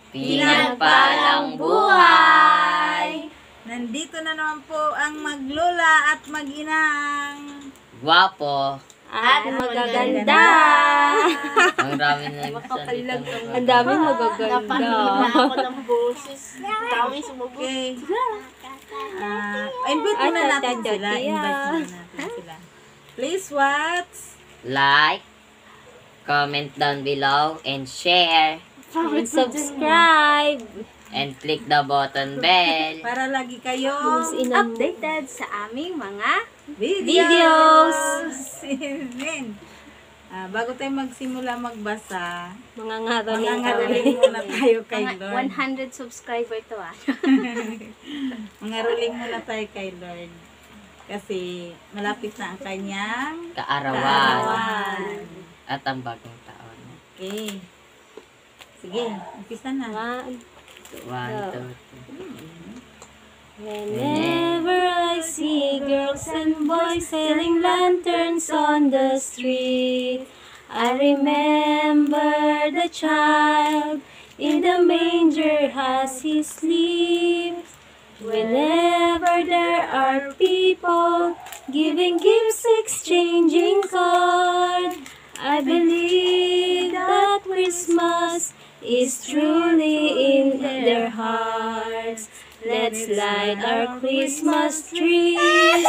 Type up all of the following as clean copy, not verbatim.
Pinagpalang buhay! Nandito na naman po ang maglola at mag-inang. Gwapo! At magaganda. Ang dami na Ang dami magaganda. Napahilig na ako ng boses. Tawag sumubok. Okay. Invite muna natin sila. Invite muna natin sila. Please watch. Like, comment down below, and share, And subscribe. and click the button bell. Para lagi kayong Updated sa aming mga videos. Amen. Bago tayo magsimula magbasa, mga ngaroling mangangaroling muna tayo kay Lord. 100 subscriber to Mangaroling muna tayo kay Lord. Kasi malapit na ang kanyang Kaarawan. kaarawan. At ang bagong taon. Okay. Sige, umpisa na. 1, 2, 3. Whenever I see girls and boys selling lanterns on the street, I remember the child in the manger as he sleeps. Whenever there are people giving gifts, exchanging cards, I believe that Christmas is truly in their hearts. Let's light our Christmas trees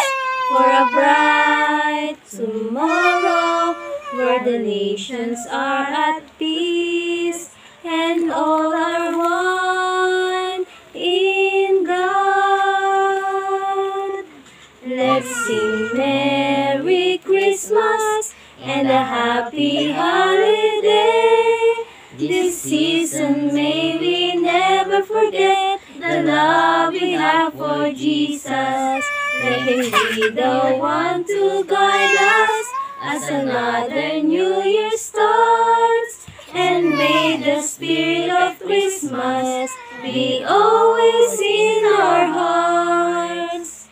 for a bright tomorrow where the nations are at peace and all are one in God. Let's sing Merry Christmas and a Happy Holiday. This season may we never forget the love we have for Jesus. Let Him be the one to guide us as another New Year starts. And may the spirit of Christmas be always in our hearts.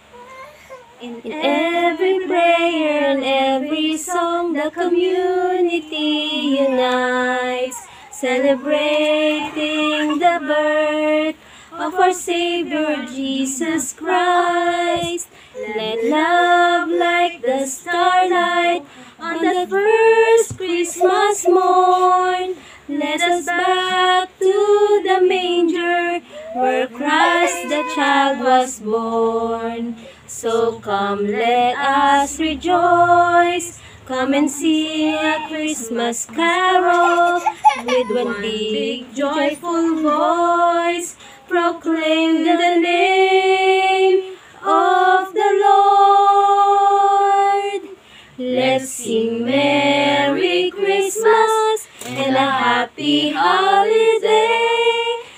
In every prayer and every song, the community unites, celebrating the birth of our Savior Jesus Christ. Let love like the starlight on the first Christmas morn let us back to the manger where Christ the child was born. So come, let us rejoice. Come and sing a Christmas carol with one big joyful voice. Proclaim the name of the Lord. Let's sing Merry Christmas and a Happy Holiday.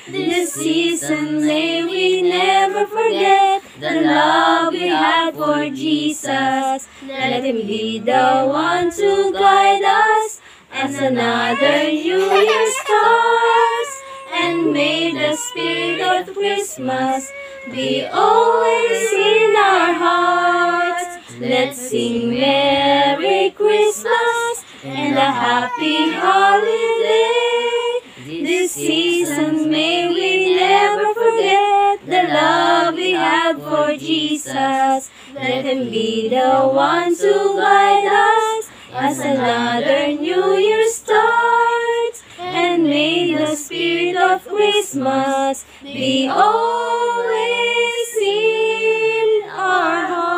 This season may we never forget the love we had for Jesus. Let Him be the one to guide us as another New Year starts. And may the spirit of Christmas be always in our hearts. Let's sing Merry Christmas and a Happy Holiday. This season may we never forget the love we had for Jesus. Let Him be the one to guide us as another New Year starts. And may the spirit of Christmas be always in our hearts.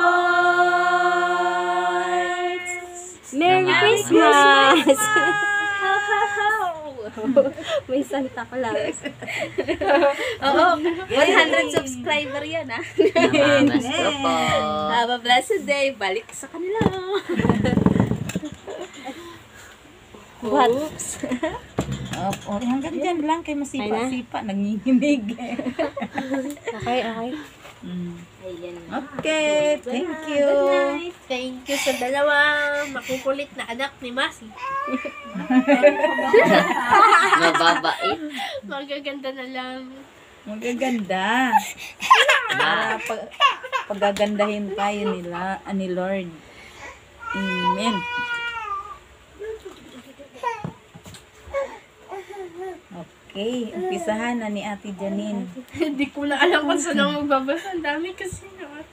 Merry Christmas! May Santa Claus. Oo, 100 subscriber yan Namamas ko po. Have a blessed day. Balik sa kanila. Oops. Hanggang dyan lang kay masipa-sipa. Nanginginig. Okay. Okay, thank you. Thank you sa dalawang makukulit na anak ni Masi. Mababait. Magaganda na lang. Magaganda. Para pagagandahin tayo nila, ni Lord. Amen. Okay, umpisahan na ni Ate Janine. Hindi ko na alam kung saan ako magbabasa. Ang dami kasi naman.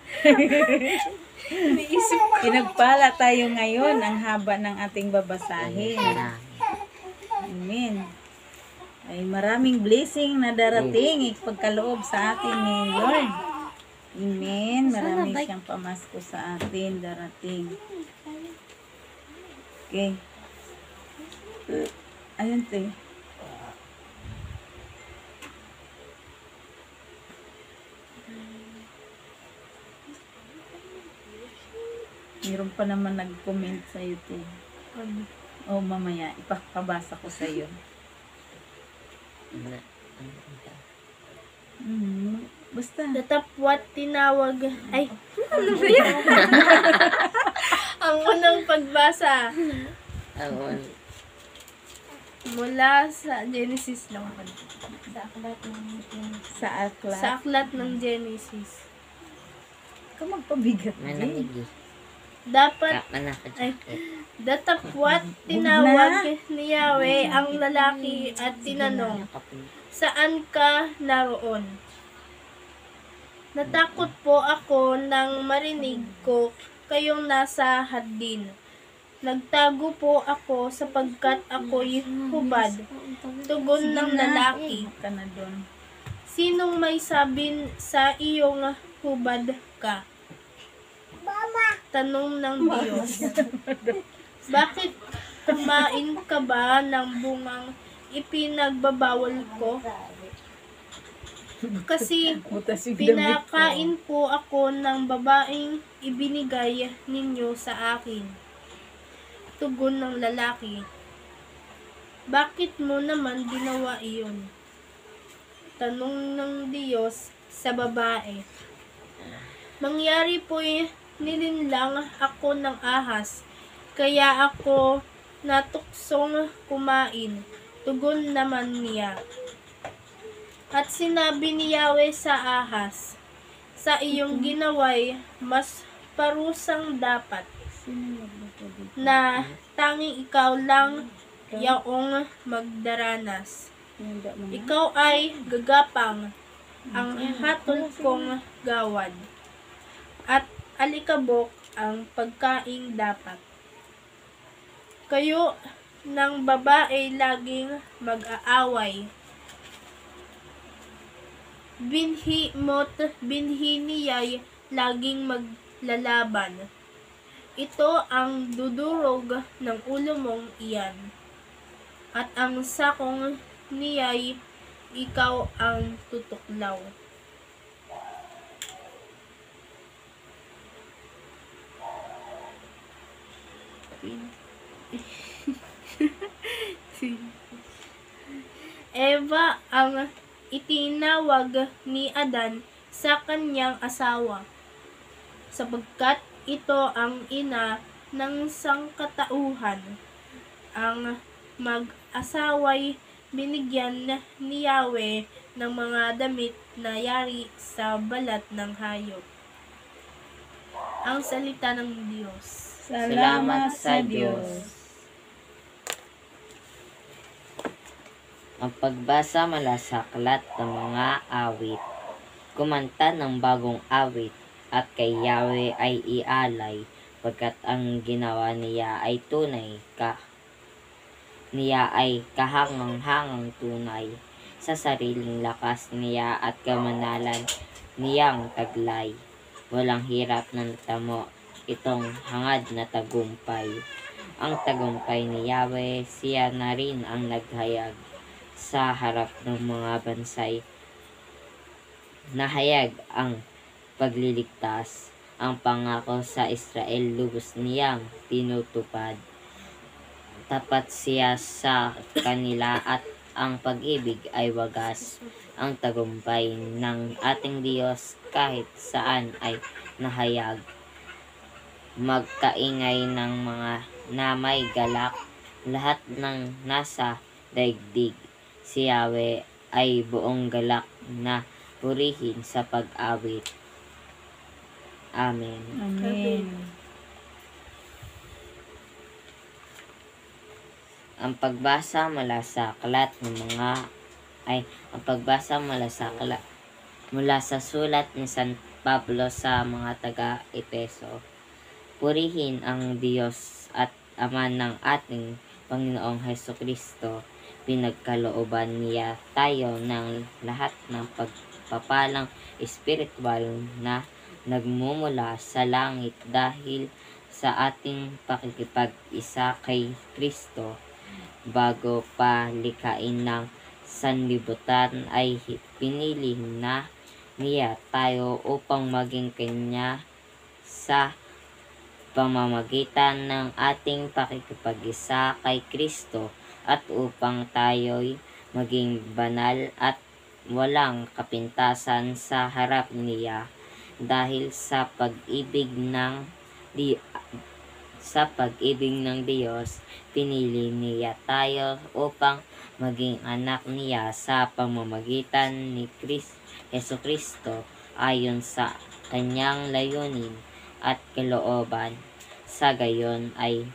Iniisip ko. Pinagpala tayo ngayon ang haba ng ating babasahin. Marami. Amen. Ay maraming blessing na darating ipagkaloob sa atin ni Lord. Amen. Marami siyang pamasko sa atin darating. Okay. Ayun te. Meron pa naman nag-comment sa YouTube. Oh, mamaya, ipapabasa ko sa iyo. Basta. Datapwat tinawag. Ay, ano ba yan? Ang unang pagbasa Ang mula sa Genesis lang. Sa aklat. Sa aklat ng Genesis. Ka magpabigat. malamig eh. Dapat Manakajakit. datapwat tinawag ni Yahweh ang lalaki at tinanong, saan ka naroon? Natakot po ako nang marinig ko kayong nasa hadin. Nagtago po ako sapagkat ako'y hubad. Tugon ng lalaki. Ka na doon. Sinong may sabi sa iyong hubad ka? Tanong ng Diyos. Bakit kumain ka ba ng bungang ipinagbabawal ko? Kasi Butas yung damit ko. pinakain po ako ng babaeng ibinigay ninyo sa akin. Tugon ng lalaki. Bakit mo naman ginawa iyon? Tanong ng Diyos sa babae. Mangyari po'y nilinlang ako ng ahas, kaya ako natuksong kumain. Tugon naman niya. At sinabi ni Yahweh sa ahas, sa iyong ginaway, mas parusang dapat na tanging ikaw lang yaong magdaranas. Ikaw ay gagapang ang hatol kong gawad at alikabok ang pagkaing dapat. Kayo ng babae laging mag-aaway. Binhi niya'y laging maglalaban. Ito ang dudurog ng ulo mong iyan. At ang sakong niya'y ikaw ang tutuklaw. Eva ang itinawag ni Adan sa kanyang asawa, sapagkat ito ang ina ng sangkatauhan. Ang mag-asawa'y binigyan ni Yahweh ng mga damit na yari sa balat ng hayop. Ang salita ng Diyos. Salamat sa Diyos. Ang pagbasa mula sa aklat ng mga awit. Kumanta ng bagong awit at kay Yahweh ay ialay, pagkat ang ginawa niya ay tunay niya ay kahangang-hangang tunay. Sa sariling lakas niya at kamanalan niyang taglay. Walang hirap na natamo itong hangad na tagumpay. Ang tagumpay ni Yahweh, siya na rin ang naghayag sa harap ng mga bansay. Nahayag ang pagliligtas. Ang pangako sa Israel lubos niyang tinutupad. Tapat siya sa kanila at ang pag-ibig ay wagas. Ang tagumpay ng ating Diyos kahit saan ay nahayag. Magkaingay ng mga namay galak, lahat ng nasa daigdig. Si Yahweh ay buong galak na purihin sa pag-awit. Amen. Amen. Ang pagbasa mula sa aklat ng mga ay ang pagbasa mula sa sulat ni San Pablo sa mga taga-Epeso. Purihin ang Diyos at Ama ng ating Panginoong Hesukristo. Pinagkalooban niya tayo ng lahat ng pagpapalang espiritual na nagmumula sa langit dahil sa ating pakikipag-isa kay Kristo. Bago pa likhain ng sanlibutan ay pinili na niya tayo upang maging Kanya sa pamamagitan ng ating pakikipag-isa kay Kristo at upang tayo'y maging banal at walang kapintasan sa harap niya dahil sa pag-ibig ng Diyos, pinili niya tayo upang maging anak niya sa pamamagitan ni Jesucristo ayon sa kanyang layunin at kalooban. Sa gayon ay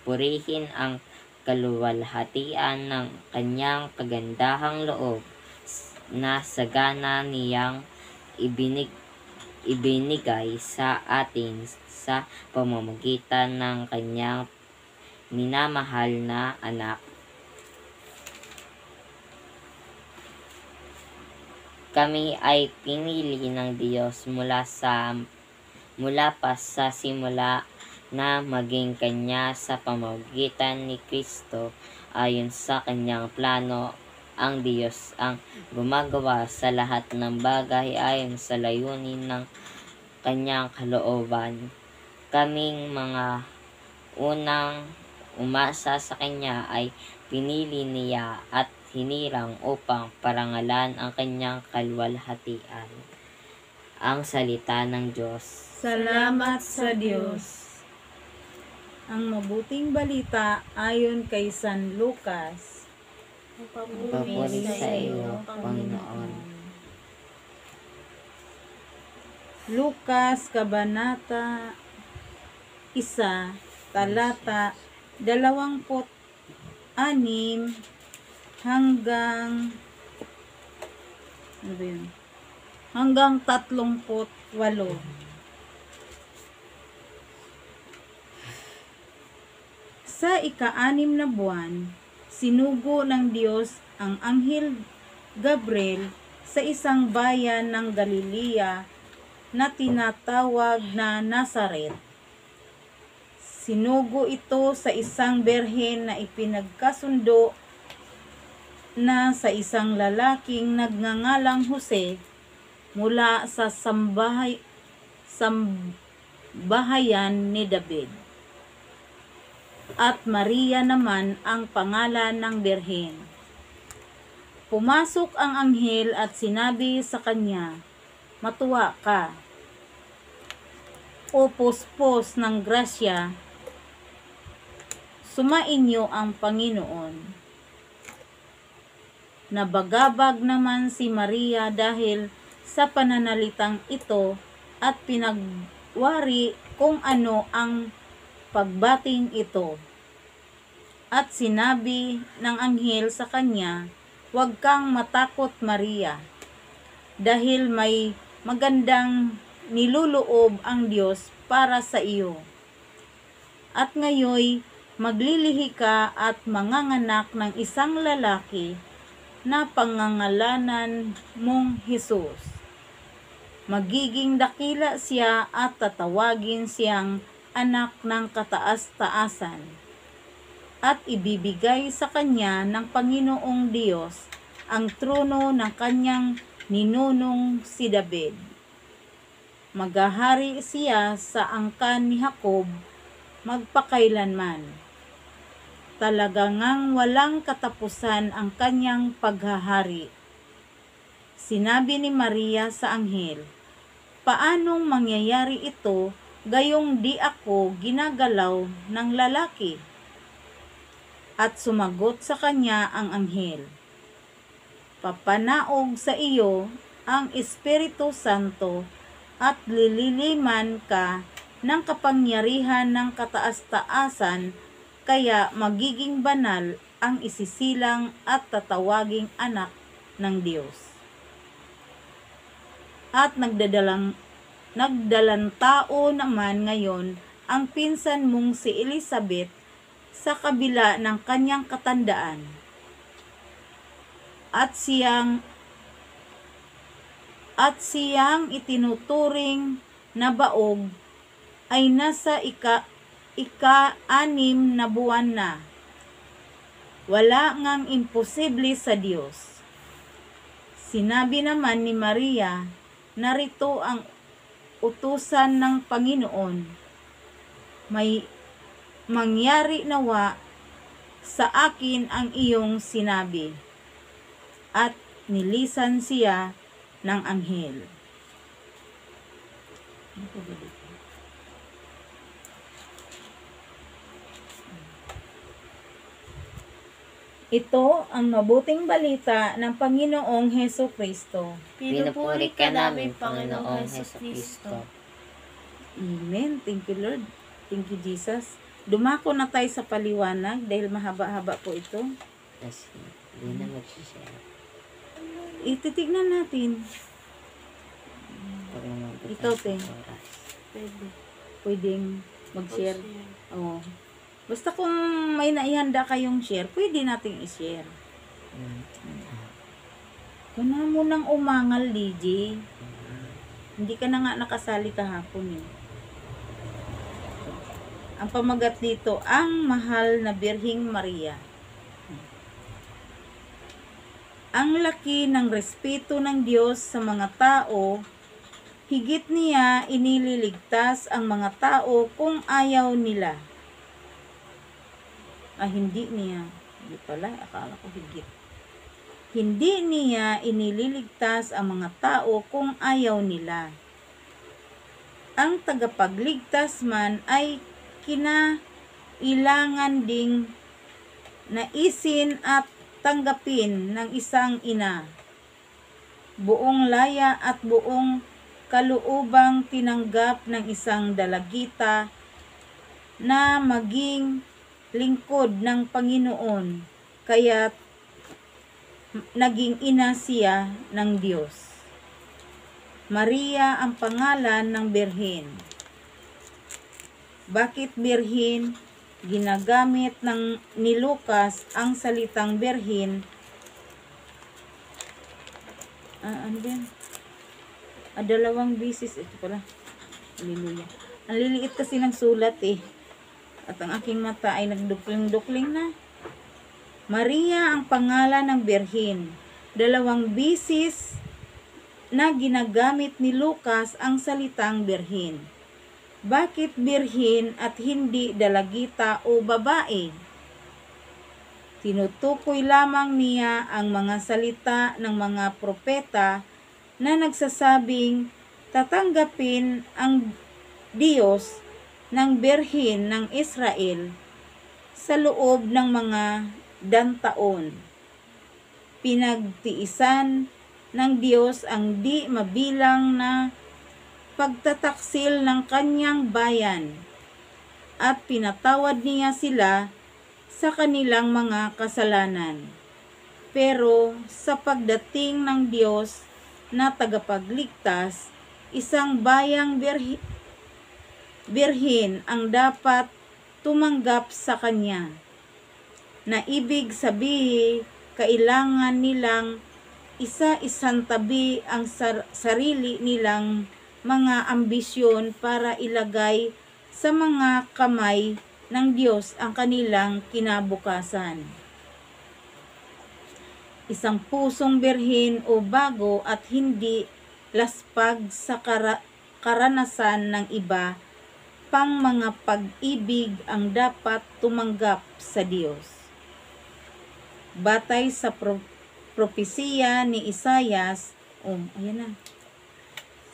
purihin ang kaluwalhatian ng kanyang kagandahang loob na sagana niyang ibinigay sa atin sa pamamagitan ng kanyang minamahal na anak. Kami ay pinili ng Diyos mula pa sa simula na maging Kanya sa pamamagitan ni Kristo ayon sa Kanyang plano. Ang Diyos ang gumagawa sa lahat ng bagay ayon sa layunin ng Kanyang kalooban. Kaming mga unang umasa sa Kanya ay pinili niya at hinirang upang parangalan ang Kanyang kaluwalhatian. Ang salita ng Diyos. Salamat sa Diyos. Ang mabuting balita ayon kay San Lucas. Papuri sa iyo, Panginoon. Lucas, Kabanata 1, talata 26 hanggang hanggang 38. Sa ika-6 na buwan, sinugo ng Diyos ang Anghel Gabriel sa isang bayan ng Galilea na tinatawag na Nazaret. Sinugo ito sa isang berhen na ipinagkasundo na sa isang lalaking nagngangalang Jose mula sa sambahayan ni David. At Maria naman ang pangalan ng berhen. Pumasok ang anghel at sinabi sa kanya, "Matuwa ka, o puspos ng grasya, sumainyo ang Panginoon." Nabagabag naman si Maria dahil sa pananalitang ito at pinagwari kung ano ang pagbating ito. At sinabi ng anghel sa kanya, "Huwag kang matakot, Maria, dahil may magandang niluloob ang Diyos para sa iyo. At ngayoy maglilihi ka at manganganak ng isang lalaki na pangangalanan mong Jesus. Magiging dakila siya at tatawagin siyang anak ng kataas-taasan. At ibibigay sa kanya ng Panginoong Diyos ang trono ng kanyang ninunong si David. Maghahari siya sa angkan ni Jacob magpakailanman. Talaga ngang walang katapusan ang kanyang paghahari." Sinabi ni Maria sa anghel, "Paanong mangyayari ito gayong di ako ginagalaw ng lalaki?" At sumagot sa kanya ang anghel, "Papanaog sa iyo ang Espiritu Santo at lililiman ka ng kapangyarihan ng kataas-taasan, kaya magiging banal ang isisilang at tatawaging anak ng Diyos. At nagdalang tao naman ngayon ang pinsan mong si Elizabeth sa kabila ng kanyang katandaan. At siyang itinuturing na baog ay nasa ika-6 na buwan na. Wala ngang imposible sa Diyos. Sinabi naman ni Maria, narito ang utusan ng Panginoon. May mangyari nawa sa akin ang iyong sinabi. At nilisan siya ng anghel. Ito ang mabuting balita ng Panginoong Heso Kristo. Pinupuri ka namin, Panginoong Jesucristo. Amen. Thank you, Lord. Thank you, Jesus. Dumako na tayo sa paliwanag dahil mahaba-haba po ito. Kasi hindi na mag-share. Ititignan natin. Pag naman Ito, te. Pwede. Pwedeng mag-share. Oo. Basta kung may naihanda kayong share, pwede nating i-share. Kung na mo nang umangal, DJ. Hindi ka na nga nakasali kahapon eh. Ang pamagat dito, ang mahal na Birhing Maria. Ang laki ng respeto ng Diyos sa mga tao, higit niya inililigtas ang mga tao kung ayaw nila. Hindi niya. Hindi pala, akala ko higit. Hindi niya inililigtas ang mga tao kung ayaw nila. Ang tagapagligtas man ay kinailangan ding naisin at tanggapin ng isang ina. Buong laya at buong kaluubang tinanggap ng isang dalagita na maging lingkod ng Panginoon, kaya naging ina siya ng Diyos. Maria ang pangalan ng birhen. Bakit birhen? Ginagamit ni Lucas ang salitang birhen. Ano din? 2 bisis. Ito pala. Hallelujah. Ang liliit kasi ng sulat eh. At ang aking mata ay nagdukling-dukling na. Maria ang pangalan ng birhen. 2 bisis na ginagamit ni Lucas ang salitang birhen. Bakit birhen at hindi dalagita o babae? Tinutukoy lamang niya ang mga salita ng mga propeta na nagsasabing tatanggapin ang Diyos ng birhen ng Israel sa loob ng mga dantaon. Pinagtiisan ng Diyos ang di mabilang na pagtataksil ng kanyang bayan at pinatawad niya sila sa kanilang mga kasalanan. Pero sa pagdating ng Diyos na tagapagligtas, isang bayang birhen ang dapat tumanggap sa kanya. Na ibig sabihin, kailangan nilang isa-isang tabi ang sarili nilang mga ambisyon para ilagay sa mga kamay ng Diyos ang kanilang kinabukasan. Isang pusong birhen o bago at hindi laspag sa karanasan ng iba pang mga pag-ibig ang dapat tumanggap sa Diyos. Batay sa propesiya ni Isayas, ayan na.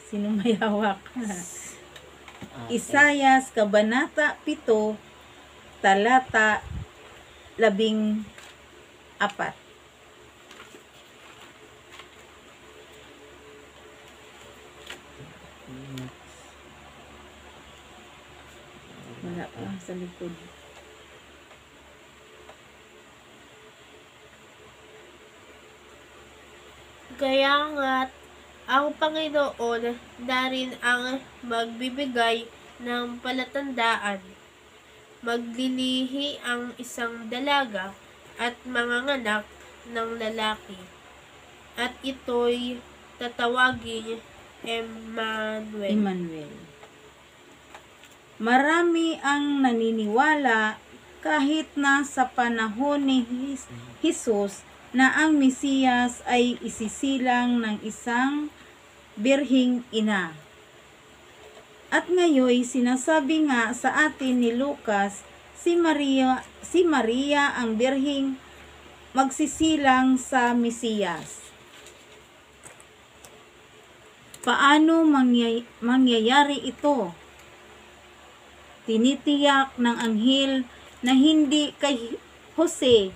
Sino may hawak? Isayas, Kabanata 7, talata 14. Wala pa sa likod. Kaya nga't ang Panginoon na rin ang magbibigay ng palatandaan. Maglilihi ang isang dalaga at manganganak ng lalaki. At ito'y tatawaging Emmanuel. Emmanuel. Marami ang naniniwala kahit na sa panahon ni Jesus na ang Mesiyas ay isisilang ng isang birhing ina. At ngayon sinasabi nga sa atin ni Lucas, si Maria ang birhing magsisilang sa Mesiyas. Paano mangyayari ito? Tinitiyak ng anghel na hindi kay Jose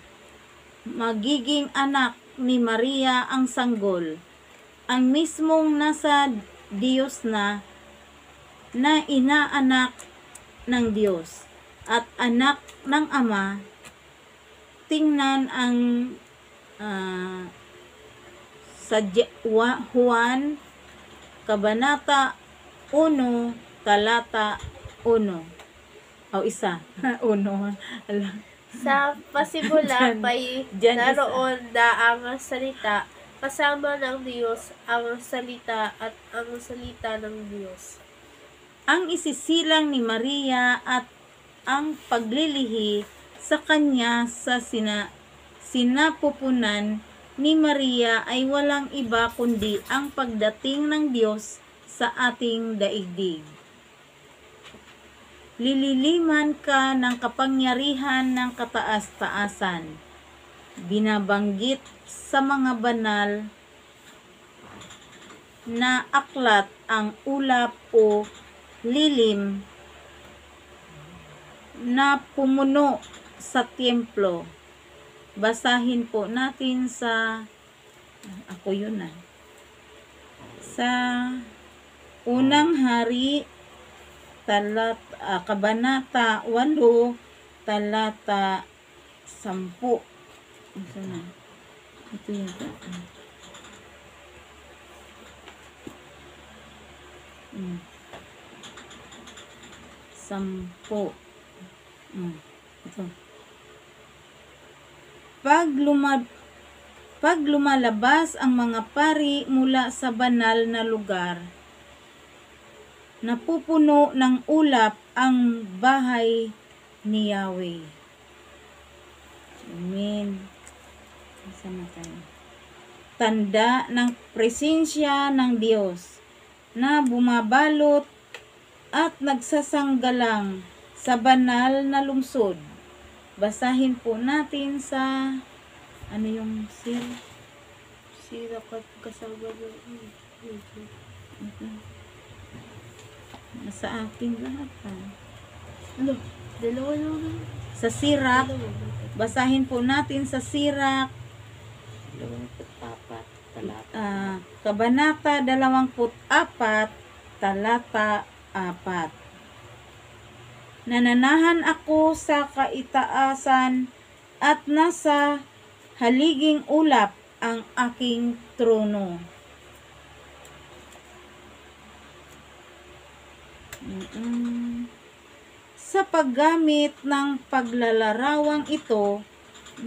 magiging anak ni Maria ang sanggol. Ang mismong nasa Diyos na inaanak ng Diyos at anak ng Ama. Tingnan ang sa Juan Kabanata 1, talata 1. Isa. 1. Sa pasimula pa'y naroon na ang salita, kasama ng Diyos ang salita at ang salita ng Diyos. Ang isisilang ni Maria at ang paglilihi sa kanya sa sinapupunan ni Maria ay walang iba kundi ang pagdating ng Diyos sa ating daigdig. Lililiman ka ng kapangyarihan ng kataas-taasan. Binabanggit sa mga banal na aklat ang ulap o lilim na pumuno sa templo. Basahin po natin sa sa Unang Hari Kabanata 8, talata 10. Ito yun. 10. Ito. Pag lumalabas ang mga pari mula sa banal na lugar, napupuno ng ulap ang bahay ni Yahweh. Amen. Sama tayo. Tanda ng presensya ng Diyos na bumabalot at nagsasanggalang sa banal na lungsod. Basahin po natin sa Sira kasama ng sa ating lahat. Dalawa lang. Sa Sirak, basahin po natin sa Sirak, 24, talata. Kabanata 24, talata 4. Nananahan ako sa kaitaasan at nasa haliging ulap ang aking trono. Sa paggamit ng paglalarawang ito,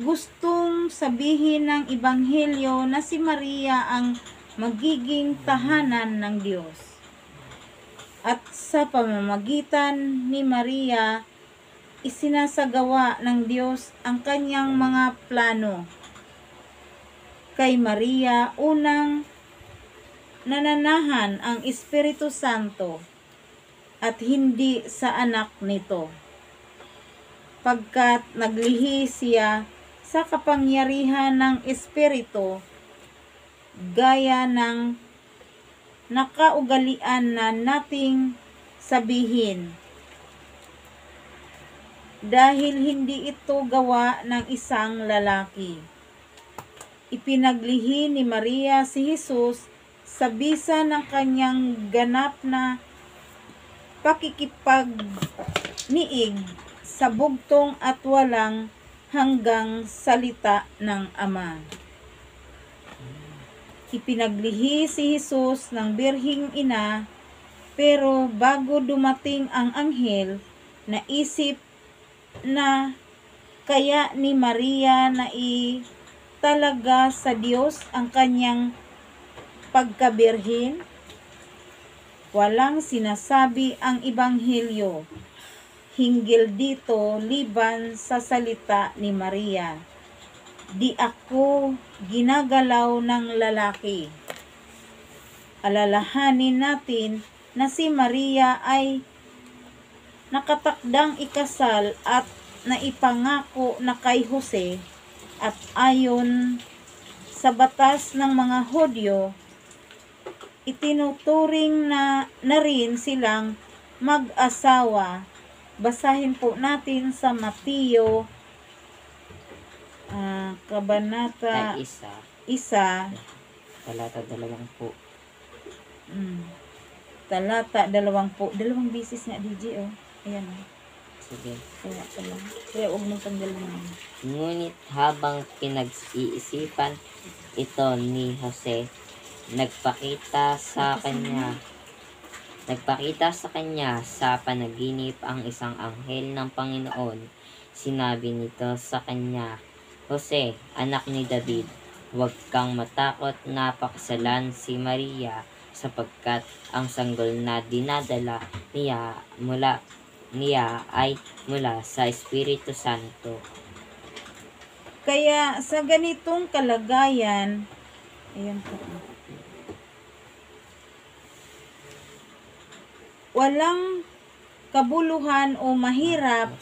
gustong sabihin ng Ebanghelyo na si Maria ang magiging tahanan ng Diyos. At sa pamamagitan ni Maria, isinasagawa ng Diyos ang kanyang mga plano. Kay Maria, unang nananahan ang Espiritu Santo at hindi sa anak nito, pagkat naglihi siya sa kapangyarihan ng Espiritu, gaya ng nakaugalian na nating sabihin, dahil hindi ito gawa ng isang lalaki. Ipinaglihi ni Maria si Jesus sa bisa ng kanyang ganap na pakikipagniig sa bugtong at walang hanggang salita ng Ama. ipinaglihi si Jesus ng Birhing Ina, pero bago dumating ang anghel, naisip na kaya ni Maria na italaga sa Diyos ang kanyang pagkabirhin. Walang sinasabi ang Ebanghelyo hinggil dito liban sa salita ni Maria, "Di ako ginagalaw ng lalaki." Alalahanin natin na si Maria ay nakatakdang ikasal at naipangako na kay Jose, at ayon sa batas ng mga Hudyo, itinuturing na rin silang mag-asawa. Basahin po natin sa Mateo kabanata Ay, isa. 1, Talata 20. talata 20. Dalawang bisis nga, DJ, oh. Ayan, oh. Sige. Kaya pala. Kaya huwag mong tanggalin. Ngunit habang pinag-iisipan ito ni Jose, nagpakita sa kanya sa panaginip ang isang anghel ng Panginoon. Sinabi nito sa kanya, "Jose, anak ni David, huwag kang matakot na pakasalan si Maria, sapagkat ang sanggol na dinadala niya ay mula sa Espiritu Santo." Kaya sa ganitong kalagayan, ayan po, walang kabuluhan o mahirap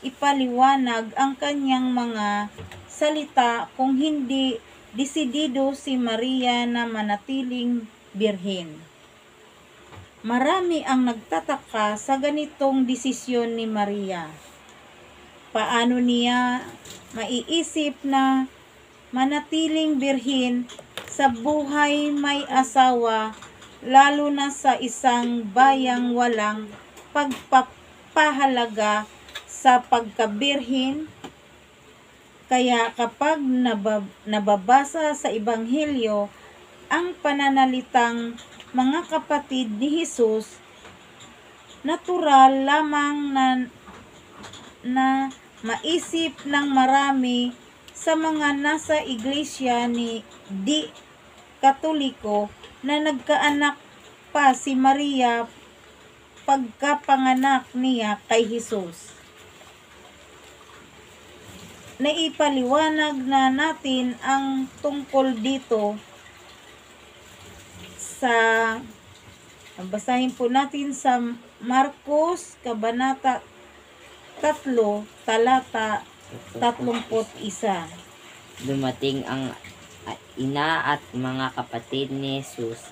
ipaliwanag ang kanyang mga salita kung hindi desidido si Maria na manatiling birhen. Marami ang nagtataka sa ganitong desisyon ni Maria. Paano niya maiisip na manatiling birhen sa buhay may asawa, lalo na sa isang bayang walang pagpapahalaga sa pagkabirhin? Kaya kapag nababasa sa Ebanghelyo ang pananalitang mga kapatid ni Jesus, natural lamang na maisip ng marami sa mga nasa iglesia ni Di Katoliko na nagkaanak pa si Maria pagkapanganak niya kay Jesus. Naipaliwanag na natin ang tungkol dito sa, basahin po natin sa Marcos kabanata 3, talata 31. Dumating ang ina at mga kapatid ni Jesus.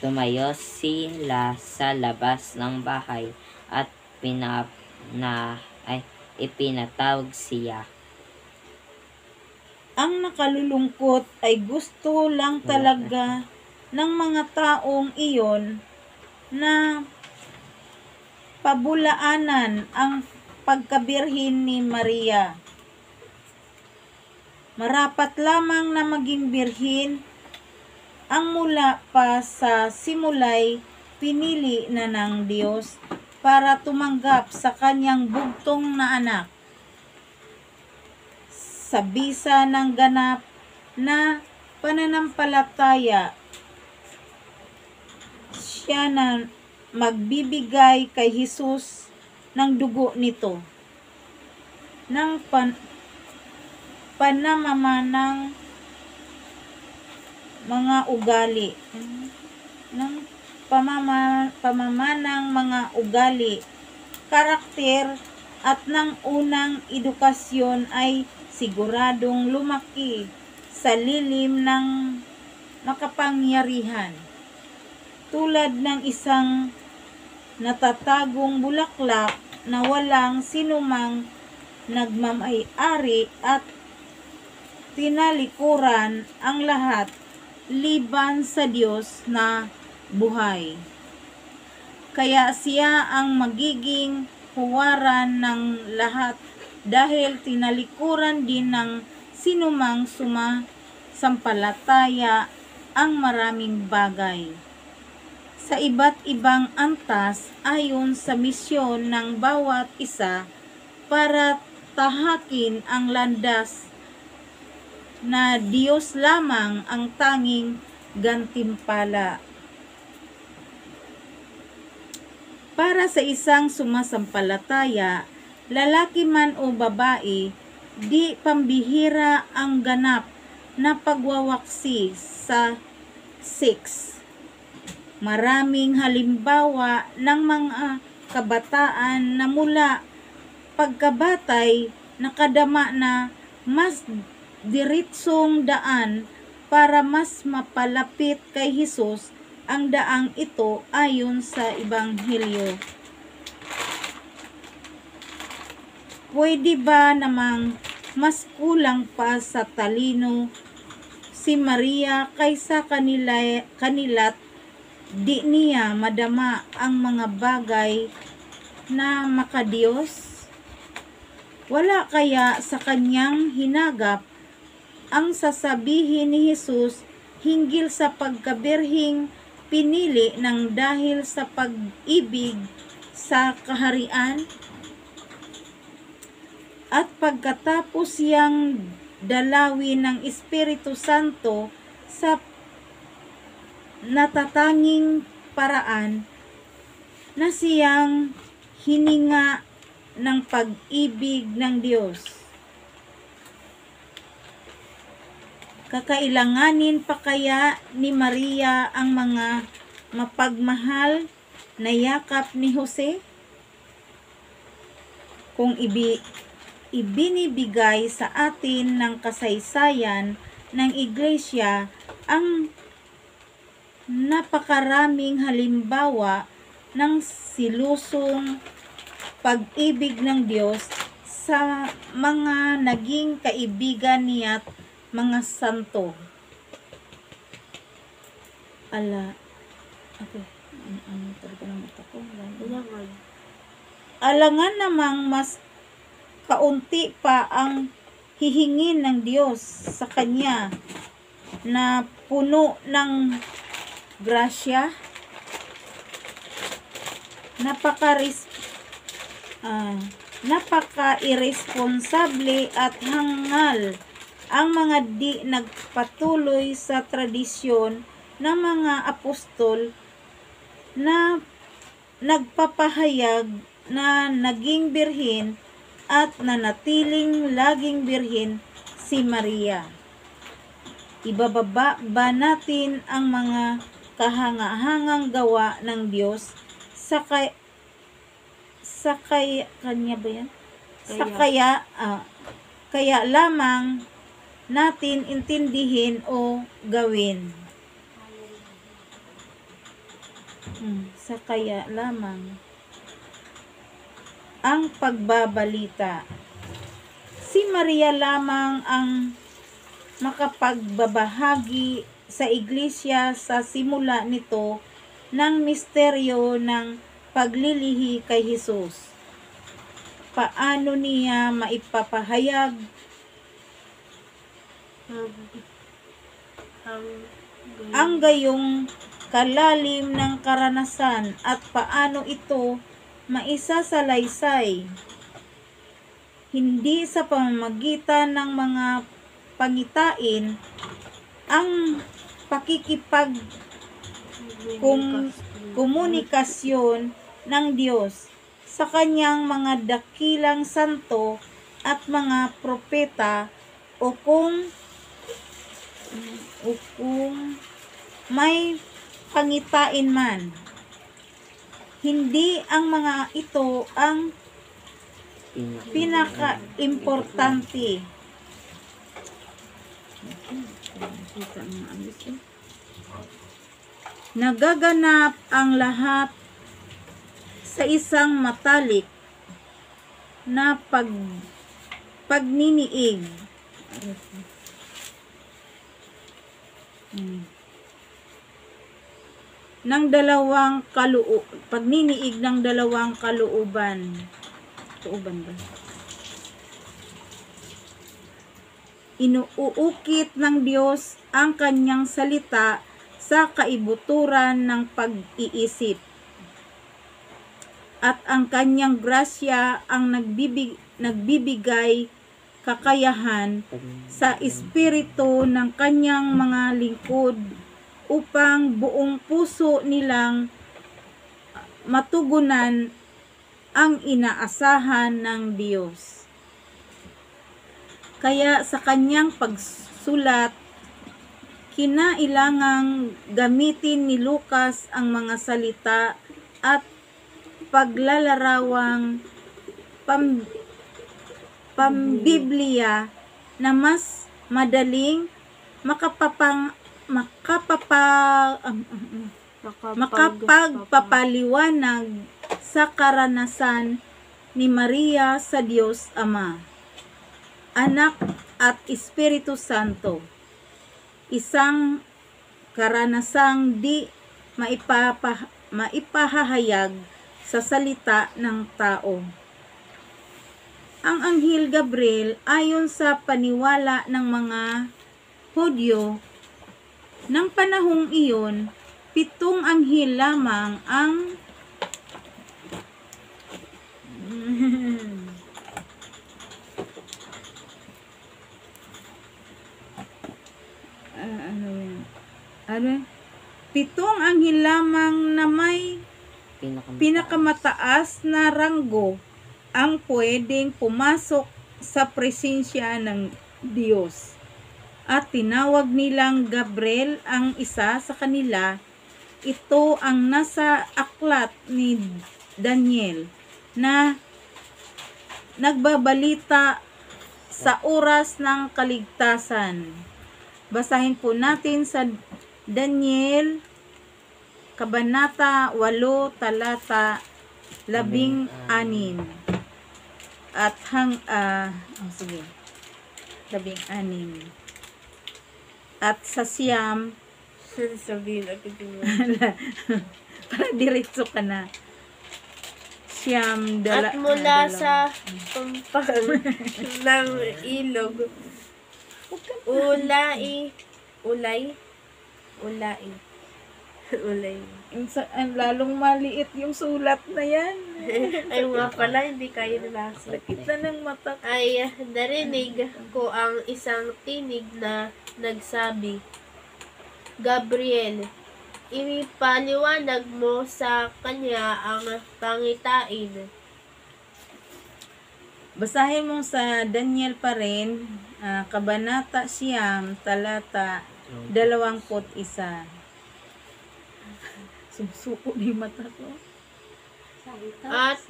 Tumayo sila sa labas ng bahay at ipinatawag siya. Ang nakalulungkot ay gusto lang talaga ng mga taong iyon na pabulaanan ang pagkabirhin ni Maria. Marapat lamang na maging birhin ang mula pa sa simulay pinili na ng Diyos para tumanggap sa kanyang bugtong na anak. Sa bisa ng ganap na pananampalataya, siya na magbibigay kay Jesus ng dugo nito, ng panamamanang mga ugali, ng pamamanang mga ugali, karakter at ng unang edukasyon ay siguradong lumaki sa lilim ng makapangyarihan. Tulad ng isang natatagong bulaklak na walang sinumang nagmamay-ari at tinalikuran ang lahat liban sa Diyos na buhay. Kaya siya ang magiging huwaran ng lahat dahil tinalikuran din ng sinumang sampalataya ang maraming bagay sa iba't ibang antas ayon sa misyon ng bawat isa para tahakin ang landas na Diyos lamang ang tanging gantimpala. Para sa isang sumasampalataya, lalaki man o babae, di pambihira ang ganap na pagwawaksi sa sex. Maraming halimbawa ng mga kabataan na mula pagkabatay nakadama na mas diretsong daan para mas mapalapit kay Hesus. Ang daang ito ayon sa Ebanghelyo. Pwede ba namang mas kulang pa sa talino si Maria kaysa kanila't di niya madama ang mga bagay na makadiyos? Wala kaya sa kanyang hinagap ang sasabihin ni Hesus hinggil sa pagkabirhing pinili ng dahil sa pag-ibig sa kaharian? At pagkatapos siyang dalawin ng Espiritu Santo sa natatanging paraan na siyang hininga ng pag-ibig ng Diyos. Kakailanganin pa kaya ni Maria ang mga mapagmahal na yakap ni Jose? Kung ibinibigay sa atin ng kasaysayan ng Iglesia ang napakaraming halimbawa ng silusong pag-ibig ng Diyos sa mga naging kaibigan niya't mga santo. Alangan namang mas kaunti pa ang hihingin ng Diyos sa kanya na puno ng grasya, napaka-irresponsable at hangal ang mga di nagpatuloy sa tradisyon ng mga apostol na nagpapahayag na naging birhen at nanatiling laging birhen si Maria. Ibababa ba natin ang mga kahangahangang gawa ng Diyos kaya lamang natin intindihin o gawin? Sa kaya lamang ang pagbabalita. Si Maria lamang ang makapagbabahagi sa iglesia sa simula nito ng misteryo ng paglilihi kay Hesus. Paano niya maipapahayag ang gayong kalalim ng karanasan at paano ito maisasalaysay? Hindi sa pamamagitan ng mga pangitain ang komunikasyon ng Diyos sa kanyang mga dakilang santo at mga propeta o kung may pangitain man. Hindi ang mga ito ang pinaka-importante. Nagaganap ang lahat sa isang matalik na pagniniig. Pagniniig ng dalawang kalooban. Kalooban ba? inuukit ng Diyos ang kanyang salita sa kaibuturan ng pag-iisip. At ang kanyang grasya ang nagbibigay kakayahan sa espiritu ng kanyang mga lingkod upang buong puso nilang matugunan ang inaasahan ng Diyos. Kaya sa kanyang pagsulat, kinailangang gamitin ni Lucas ang mga salita at paglalarawang pambiblia na mas madaling makapagpapaliwanag sa karanasan ni Maria sa Diyos Ama, Anak at Espiritu Santo. Isang karanasang di maipahahayag sa salita ng tao. Ang Anghel Gabriel, ayon sa paniwala ng mga Hudyo, ng panahong iyon, 7 anghel lamang ang pitong anghel lamang na may pinakamataas na ranggo ang pwedeng pumasok sa presensya ng Diyos. At tinawag nilang Gabriel ang isa sa kanila. Ito ang nasa aklat ni Daniel na nagbabalita sa oras ng kaligtasan. Basahin po natin sa Daniel Kabanata 8, talata 16. At sige. 16. At sa siyam, Sabihin ako din. para diretso ka na. Siyam, At mula sa pampang ng ilog, ulay. Ang lalong maliit yung sulat na yan. Ay nga pala, hindi kayo nabasa. Sakit na ng mata. Ay narinig ko ang isang tinig na nagsabi, Gabriel, ipaliwanag mo sa kanya ang pangitain. Basahin mo sa Daniel pa rin, Kabanata Siyam, talata 21. Sumsuko na yung mata ko. At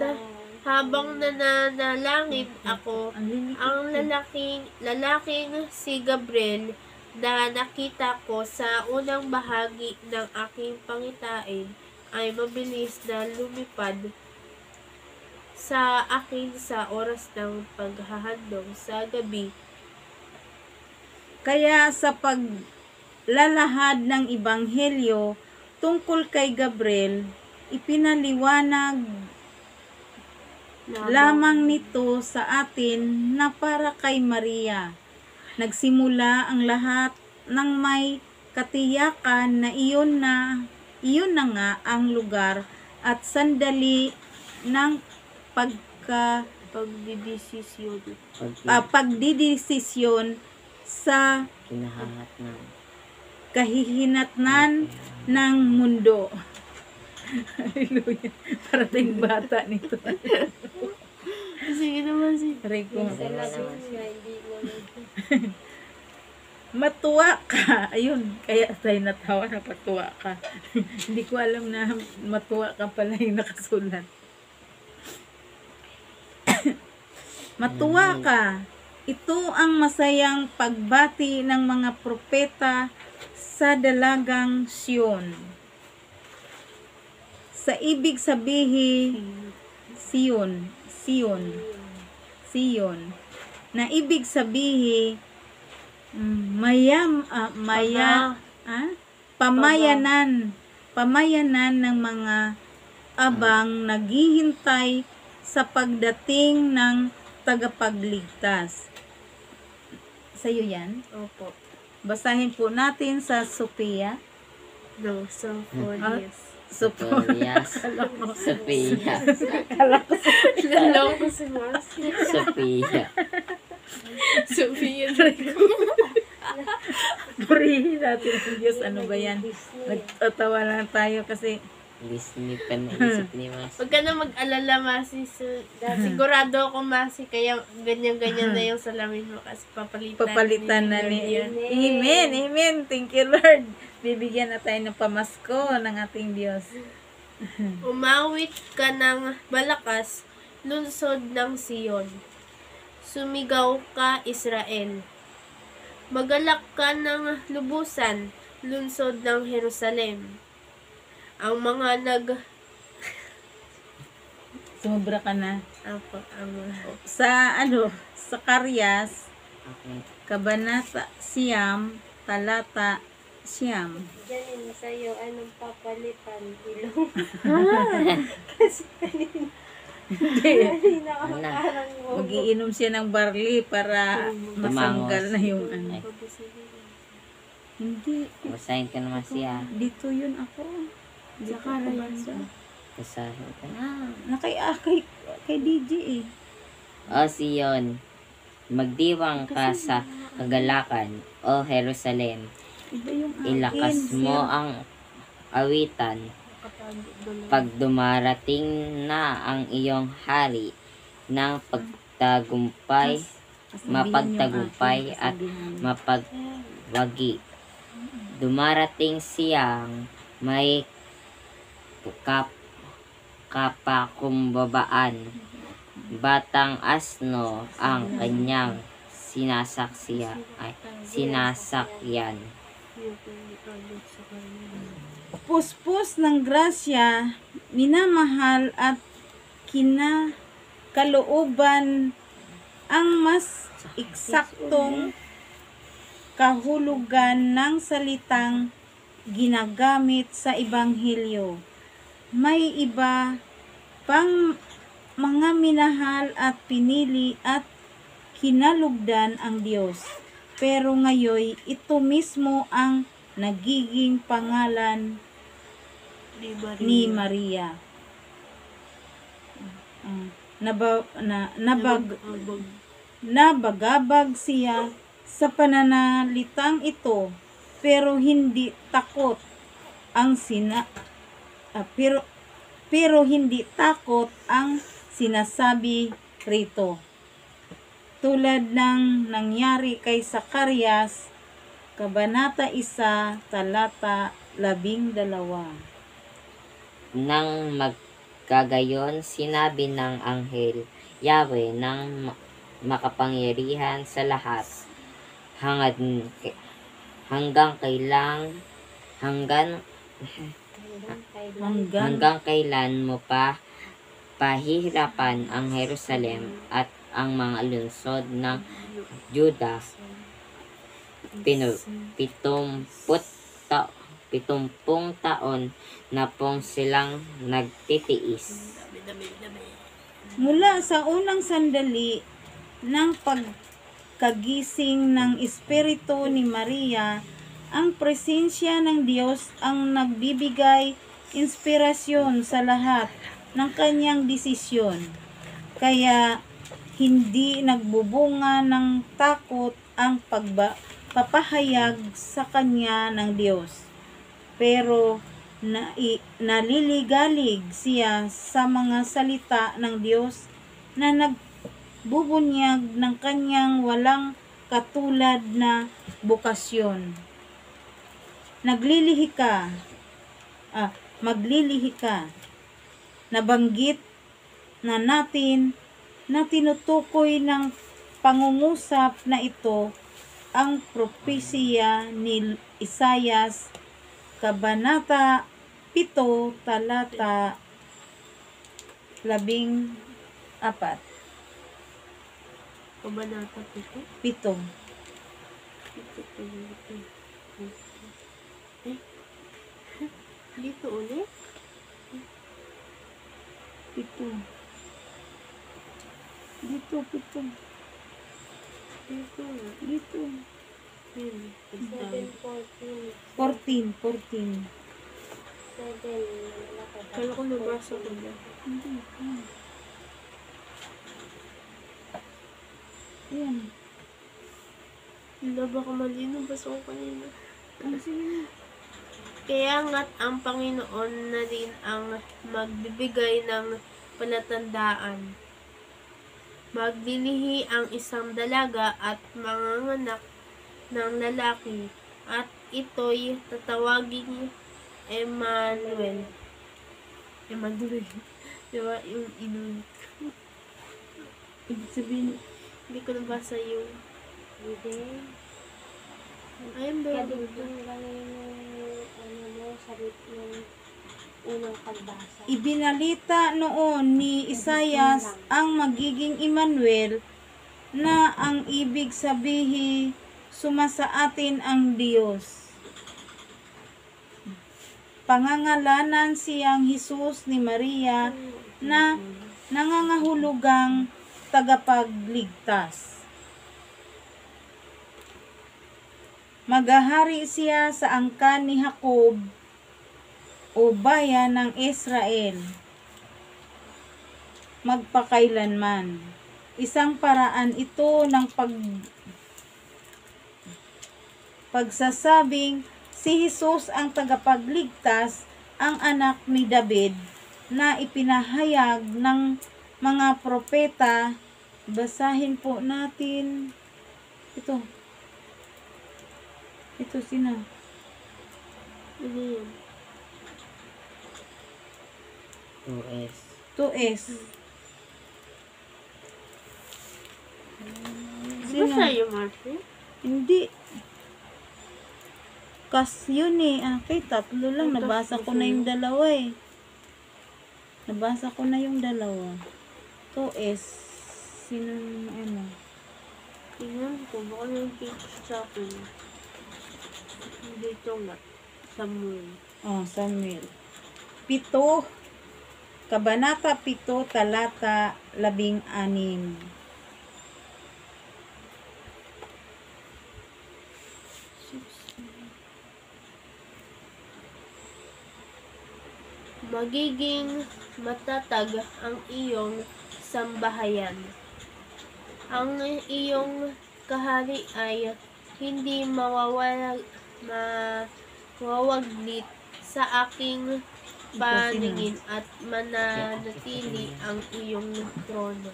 habang nananalangin ako, Ang lilikit ang lalaking si Gabriel na nakita ko sa unang bahagi ng aking pangitain ay mabilis na lumipad sa akin sa oras ng paghahandog sa gabi. Kaya sa paglalahad ng Ebanghelyo tungkol kay Gabriel, ipinaliwanag lamang nito sa atin na para kay Maria. Nagsimula ang lahat ng may katiyakan na iyon na nga ang lugar at sandali ng pagdidesisyon sa kahihinatnan ng mundo. Hallelujah. Para tayong bata nito. Sige naman si Rico. Matuwa ka. Ayun, kaya tayo natawa na patuwa ka. Hindi ko alam na matuwa ka pala yung nakasulat. Matuwa ka. Ito ang masayang pagbati ng mga propeta sa dalagang Sion. Sa ibig sabihin, Sion. Na ibig sabihin, pamayanan ng mga abang naghihintay sa pagdating ng tagapagligtas. Sa'yo yan. Opo. Basahin po natin sa Sophia. No, so for Ah. yes. Sophia. Sophia. Naloko si Mars. Sophia. Sophia Draco. Purihin natin ang Diyos. Ano ba yan? Nagtatawa lang tayo kasi Disney pa naisip ni Mas. Huwag ka na mag-alala, Masi. Sigurado ako, Masi, kaya ganyan-ganyan na yung salamin mo kasi papalitan na ni Lord yan. Amen. Amen. Thank you, Lord. Bibigyan na tayo ng pamasko ng ating Diyos. Umawit ka ng malakas, lunsod ng Siyon. Sumigaw ka, Israel. Magalak ka ng lubusan, lunsod ng Jerusalem. Ang mga Sumubra ka na. Ang Sa Karyas, Okay. Kabanata Siyam, Talata Siyam. Janine, sa'yo, anong papalitan? Ilong? Ano? Magiinom siya ng barley para masanggal na yung ano. Ay, Hindi. basahin ka naman siya. Dito yun ako. Dito ako basa. Basahin ka na. Kay DJ eh. O Sion, magdiwang ka sa kagalakan, O Jerusalem. Iba yung akin. Ilakas mo ang awitan pag dumarating na ang iyong hari ng pagtagumpay, mapagtagumpay at mapagwagi. Dumarating siyang may kapakumbabaan. Batang asno ang kanyang sinasakyan. Puspos ng grasya, minamahal at kinakalooban ang mas eksaktong kahulugan ng salitang ginagamit sa Ebanghelyo. May iba pang mga minahal at pinili at kinalugdan ang Diyos. Pero ngayon, ito mismo ang nagiging pangalan ni Maria. Nabagabag siya sa pananalitang ito, pero hindi takot ang pero hindi takot ang sinasabi rito. Tulad ng nangyari kay Zacarias, Kabanata 1, Talata 12. Nang magkagayon, sinabi ng anghel, Yahweh ng makapangyarihan sa lahat, hanggang kailan mo pa pahihirapan ang Jerusalem at ang mga lungsod ng Juda? 70 taon na pong silang nagtitiis. Mula sa unang sandali ng pagkagising ng Espiritu ni Maria, ang presensya ng Diyos ang nagbibigay inspirasyon sa lahat ng kanyang desisyon. Kaya hindi nagbubunga ng takot ang papahayag sa kanya ng Diyos. Pero naliligalig siya sa mga salita ng Diyos na nagbubunyag ng kanyang walang katulad na bukasyon. Maglilihi ka. Nabanggit na natin na tinutukoy ng pangungusap na ito ang propesiya ni Isayas, Kabanata 7, Talata 14. Kabanata 7. 7. Dito ulit? 7. Dito, 7. Dito. 7:14. 14. 7. Kala ko nabasa ko na. Ayan. Hindi baka malino. Basta ko kanina. Sige na. Kaya nga't ang Panginoon na rin ang magbibigay ng palatandaan. Maglilihi ang isang dalaga at manganganak ng lalaki, at ito'y tatawagin Emmanuel. Emmanuel. Diba? Yung inun. Ibig sabihin, Hindi ko nabasa yung... Hindi. Ayun ba? Kadugtong lang yung ano mo, sabi yung unang pagbasa. ibinalita noon ni Isayas ang magiging Emmanuel na ang ibig sabihin sumasa atin ang Diyos. Pangangalanan siyang Jesus ni Maria na nangangahulugang tagapagligtas. Maghahari siya sa angkan ni Jacob o bayan ng Israel magpakailanman. Isang paraan ito ng pagsasabing si Jesus ang tagapagligtas, ang anak ni David na ipinahayag ng mga propeta. Basahin po natin ito. Ito sino? Ano yun? 2S. 2S. Di ba sa'yo, Marcy? Hindi. Kas yun eh. Okay, tatlo lang. Nabasa ko na yung dalawa eh. Nabasa ko na yung dalawa. 2S. Sino ano? Tingnan ko, baka yung page sa akin. Dito nga. Samuel. Oh, Samuel. 7. Kabanata 7, talata 16. Magiging matatag ang iyong sambahayan. Ang iyong kahari ay hindi mawawaglit sa aking paningin at mananatili ang iyong trono.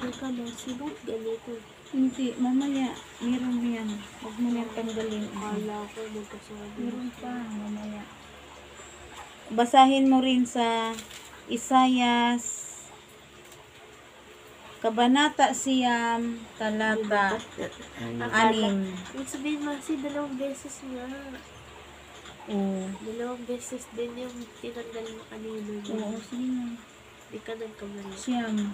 Teka lang, ba't ganito? Hindi, mamaya. Meron yan. Huwag mo yan tanggalin. Kala ko magkasabi. Meron pa, mamaya. Basahin mo rin sa Isayas Kabanata Siyam, talata 6. Ibig sabihin, Marcy, dalawang beses nga. Oo. Dalawang beses din yung tinanggal mo kanina. Oo, sige na. Di ka nagkamali. Siyam.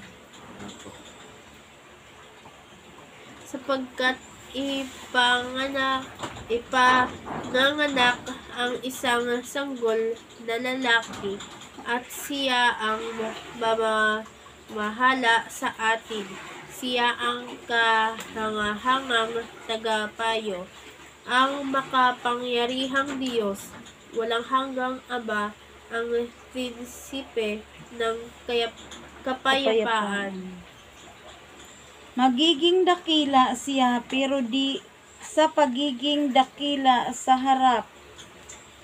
Sapagkat ipanganganak ang isang sanggol na lalaki, at siya ang mahala sa atin. Siya ang kahangahangang tagapayo, ang makapangyarihang Diyos, walang hanggang Aba, ang prinsipe ng kapayapaan. Magiging dakila siya, pero di sa pagiging dakila sa harap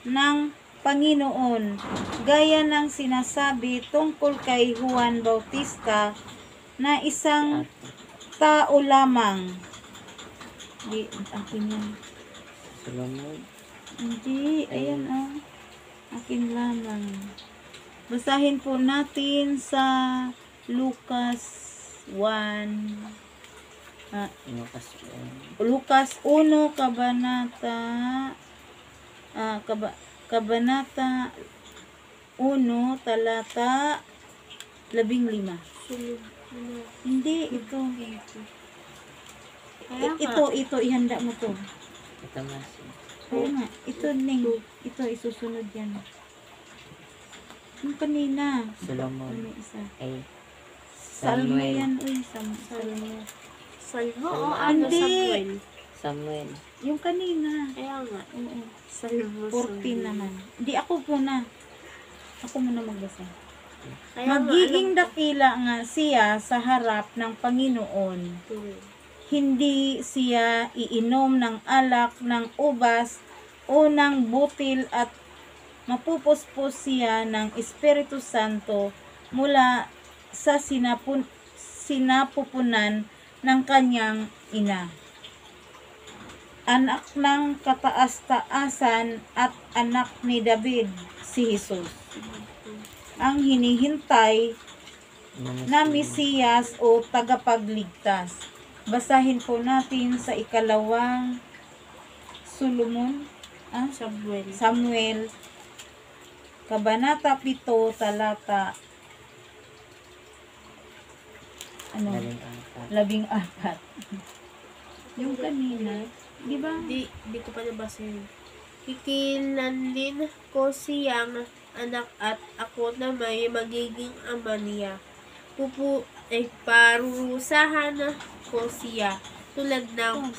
ng Panginoon, gaya ng sinasabi tungkol kay Juan Bautista na isang tao lamang. Di, akin yan. Solomon. Hindi, ayan oh. Akin lamang. Basahin po natin sa Lucas 1. Lucas 1, kabanata 1, talata 15. Hindi, ito. Ito, ihanda mo to. Ito mas. Kaya nga, ito ning. Ito, isusunod yan. Yung kanina. Solomon. Ano isa? Ay. Salmo Samuel. yan, uy. Salmo. Salmo o Salmo. ano, Hindi. Samuel? Samuel. Yung kanina. Kaya nga. Oo. Salmo. 14 naman. Hindi, ako muna. Ako muna magbasa. Kaya nga, Magiging alam ko. dakila nga siya sa harap ng Panginoon. Hindi siya iinom ng alak, ng ubas, o ng butil at mapupuspos siya ng Espiritu Santo mula sa sinapupunan ng kanyang ina. Anak ng kataas-taasan at anak ni David, si Jesus. Ang hinihintay na Mesiyas o tagapagligtas. Basahin po natin sa ikalawang Samuel, Kabanata 7, talata 14. Yung kanina, di ba? Di ko pa nabasa yun. Kikilanlin ko siyang anak at ako na may magiging ama niya. Parurusahan ko siya tulad ng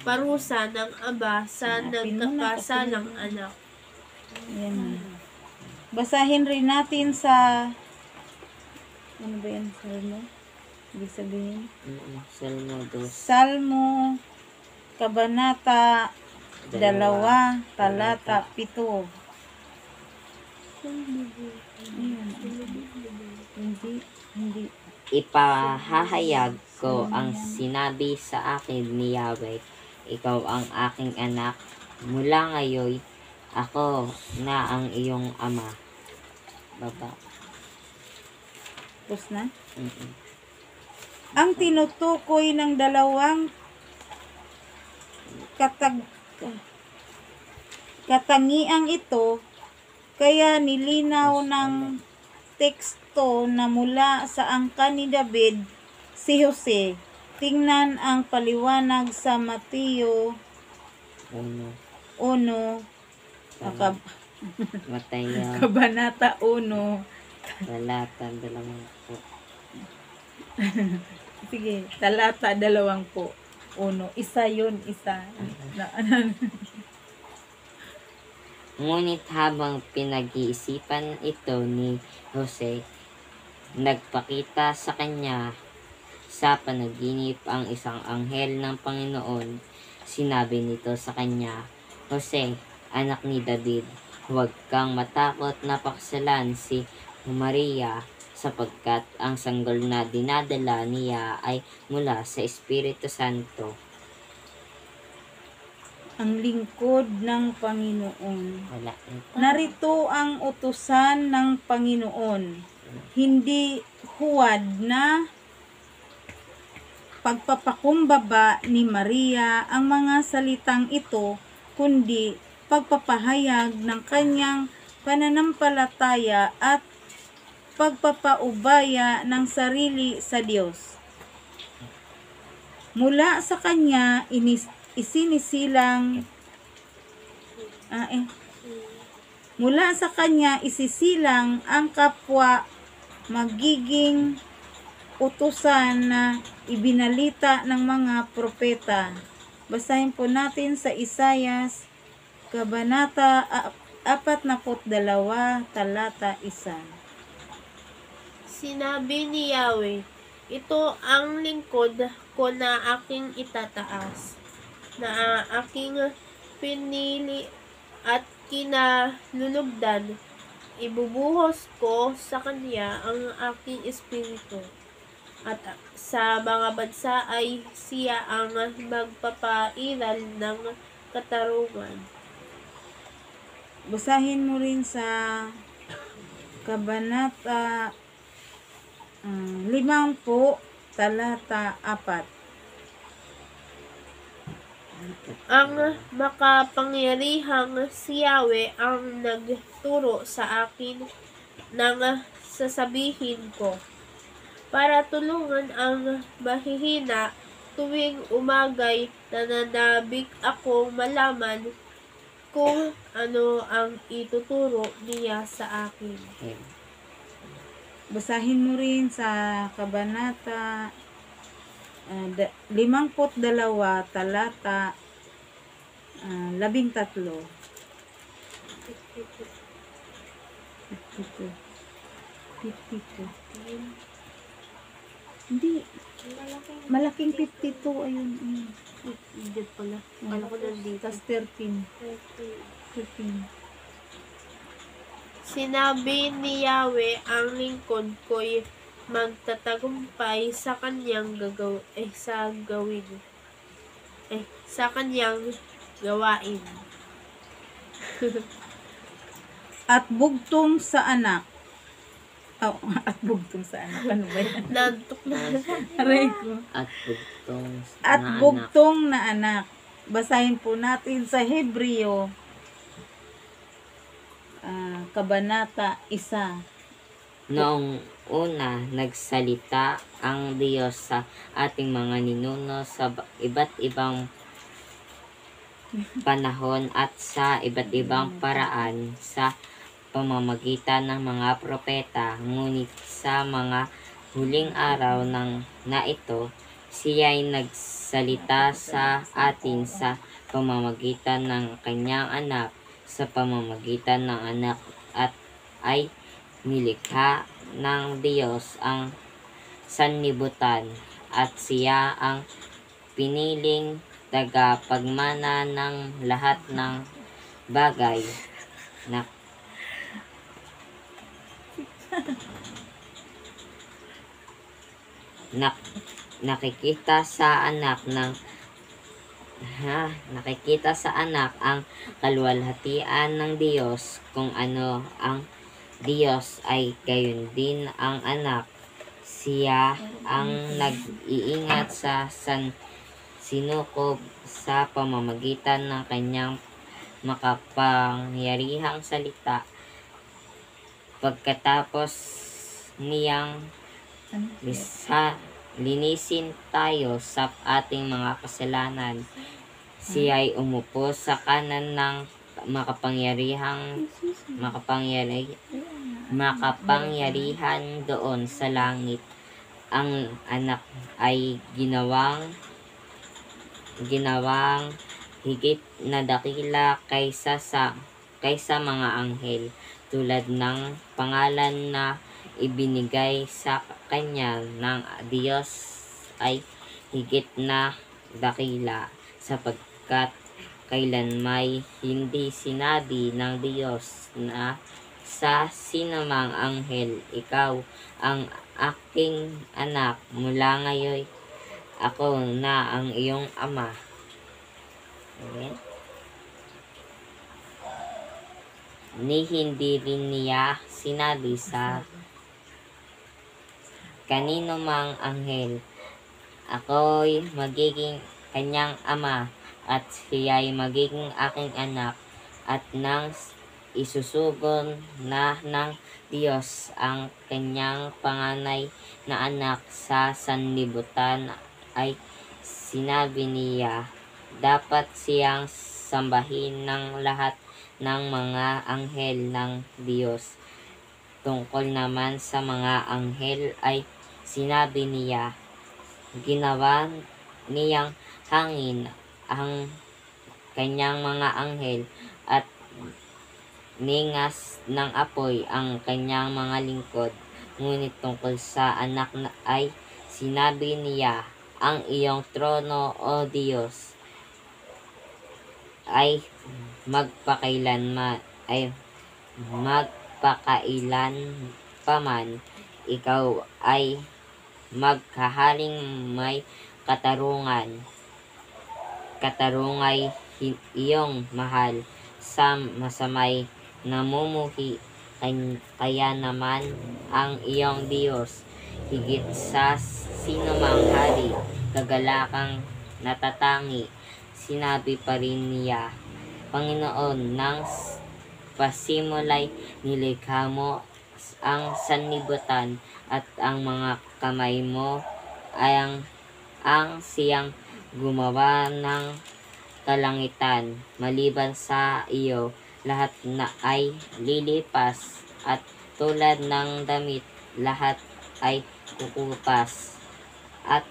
parusa ng aba sa nagkakasalang anak. Yan. Basahin rin natin sa ano ba yan? Salmo? Ibig sabihin? Salmo 2. Salmo, Kabanata 2, talata 7. Hindi. Ipahahayag ko ang sinabi sa akin ni Yahweh. Ikaw ang aking anak. Mula ngayon, ako na ang iyong ama. Baba. Tapos na? Mm-mm. Ang tinutukoy ng dalawang katangiang ito, kaya nilinaw ng teksto na mula sa angkan ni David, si Jose. Tingnan ang paliwanag sa Mateo 1, Mateo, Kabanata 1. talata 20. Sige, talata 20. Isa yun, isa. Ngunit habang pinag-iisipan ito ni Jose, nagpakita sa kanya sa panaginip ang isang anghel ng Panginoon. Sinabi nito sa kanya, Jose, anak ni David, huwag kang matakot na pakasalan si Maria, sapagkat ang sanggol na dinadala niya ay mula sa Espiritu Santo. Ang lingkod ng Panginoon. Wala. Narito ang utusan ng Panginoon. Hindi huwad na pagpapakumbaba ni Maria ang mga salitang ito, kundi pagpapahayag ng kanyang pananampalataya at pagpapaubaya ng sarili sa Diyos. Mula sa kanya Mula sa kanya isisilang ang kapwa magiging utusan na ibinalita ng mga propeta. Basahin po natin sa Isayas, Kabanata 42, talata 1. Sinabi ni Yahweh, ito ang lingkod ko na aking itataas, na aking pinili at kinalulugdan. Ibubuhos ko sa kanya ang aking espiritu, at sa mga bansa ay siya ang magpapairal ng katarungan. Basahin mo rin sa Kabanata 50, talata 4. Ang makapangyarihang si Yahweh ang nagturo sa akin ng sasabihin ko, para tulungan ang mahihina. Tuwing umagay nananabik akong malaman kung ano ang ituturo niya sa akin. Basahin mo rin sa Kabanata 52 talata 13. 52. 52. Hindi. Malaking 52. Ayun. Hindi pala. Kala ko nandito. Tapos 13. 13. Sinabi ni Yahweh, ang lingkod ko'y magtatagumpay sa kanyang sa kanyang gawain. At bugtong sa anak. Oh, at bugtong sa anak. Ano ba yan? Nantok na. Aray ko. At bugtong At na anak. bugtong na anak. Basahin po natin sa Hebreo. Kabanata 1. Noong una, nagsalita ang Diyos sa ating mga ninuno sa iba't ibang panahon at sa iba't ibang paraan sa pamamagitan ng mga propeta. Ngunit sa mga huling araw na ito, siya'y nagsalita sa atin sa pamamagitan ng kanyang anak, sa pamamagitan ng anak at ay nilikha ng Diyos ang sanlibutan at siya ang piniling tagapagmana ng lahat ng bagay na nakikita sa anak ang kaluwalhatian ng Diyos. Kung ano ang Diyos ay gayon din ang anak. Siya ang nag-iingat sa sinukob sa pamamagitan ng kanyang makapangyarihang salita. Pagkatapos niyang linisin tayo sa ating mga kasalanan, siya'y umupo sa kanan ng makapangyarihan doon sa langit. Ang anak ay ginawang higit na dakila kaysa mga anghel, tulad ng pangalan na ibinigay sa kanya ng Diyos ay higit na dakila, sapagkat kailanmay hindi sinabi ng Diyos na sa sinumang anghel, ikaw ang aking anak, mula ngayon ako na ang iyong ama. Amen. Ni hindi rin niya sinabi sa kanino mang anghel, ako'y magiging kanyang ama at siya'y magiging aking anak, at nang isusugon na ng Diyos ang kanyang panganay na anak sa sanlibutan, ay sinabi niya, dapat siyang sambahin ng lahat ng mga anghel ng Diyos. Tungkol naman sa mga anghel ay sinabi niya, ginawa niyang hangin ang kanyang mga anghel at ningas ng apoy ang kanyang mga lingkod. Ngunit tungkol sa anak ay sinabi niya, ang iyong trono, O Diyos, ay magpakailan paman. Ikaw ay maghahaling may katarungay iyong mahal sa masamay namumuhi. Kaya naman ang iyong Diyos, higit sa sinumang hari, kagalakang natatangi. Sinabi pa rin niya, Panginoon, nang pasimulay nilikha mo ang sanlibutan at ang mga kamay mo ay ang siyang gumawa ng kalangitan. Maliban sa iyo, lahat na ay lilipas at tulad ng damit, lahat ay kukupas at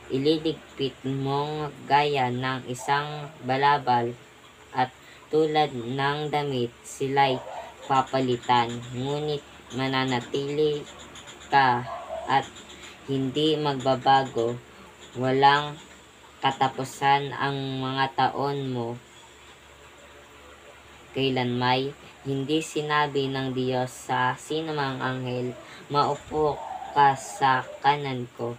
Ililigpit mong gaya ng isang balabal at tulad ng damit sila'y papalitan. Ngunit mananatili ka at hindi magbabago. Walang katapusan ang mga taon mo. Kailanmay hindi sinabi ng Diyos sa sinumang anghel, maupo ka sa kanan ko,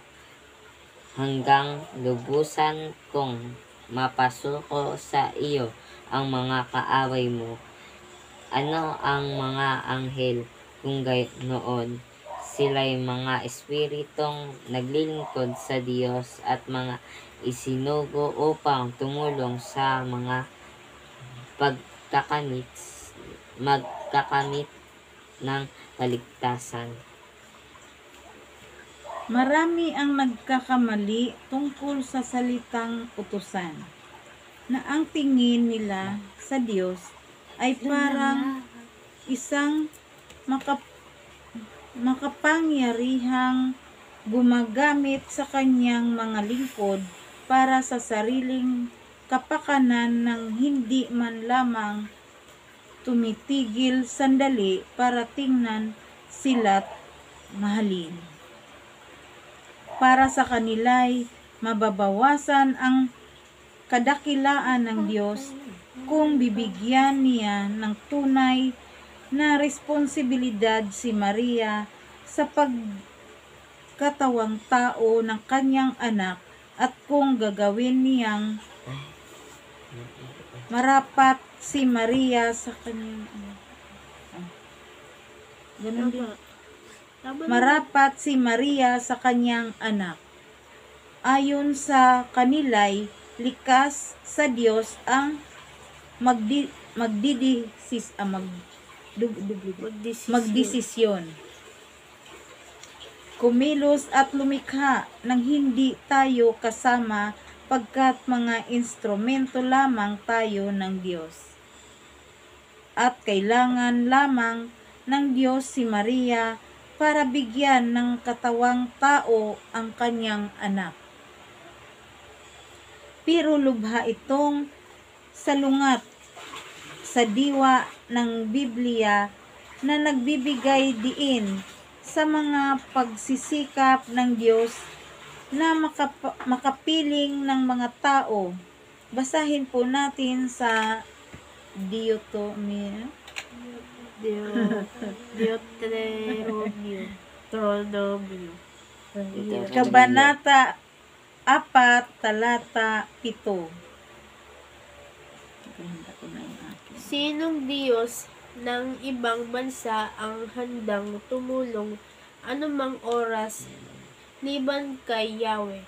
hanggang lubusan kong mapasuko sa iyo ang mga kaaway mo. Ano ang mga anghel kung gaynoon? Sila'y mga espiritong naglilingkod sa Diyos at mga isinugo upang tumulong sa mga magkakamit ng kaligtasan. Marami ang nagkakamali tungkol sa salitang utusan, na ang tingin nila sa Diyos ay parang isang makapangyarihang gumagamit sa kanyang mga lingkod para sa sariling kapakanan ng hindi man lamang tumitigil sandali para tingnan sila't mahalin. Para sa kanila'y mababawasan ang kadakilaan ng Diyos kung bibigyan niya ng tunay na responsibilidad si Maria sa pagkatawang tao ng kanyang anak, at kung gagawin niyang marapat si Maria sa kanyang anak. Ganun din. Marapat si Maria sa kanyang anak. Ayon sa kanila'y likas sa Diyos ang magdesisyon, kumilos at lumikha nang hindi tayo kasama, pagkat mga instrumento lamang tayo ng Diyos. At kailangan lamang ng Diyos si Maria para bigyan ng katawang tao ang kanyang anak. Pero lubha itong salungat sa diwa ng Biblia na nagbibigay diin sa mga pagsisikap ng Diyos na makapiling ng mga tao. Basahin po natin sa Deuteronomio. Kabanata 4, talata 7. Sinong Diyos ng ibang bansa ang handang tumulong anumang oras liban kay Yahweh?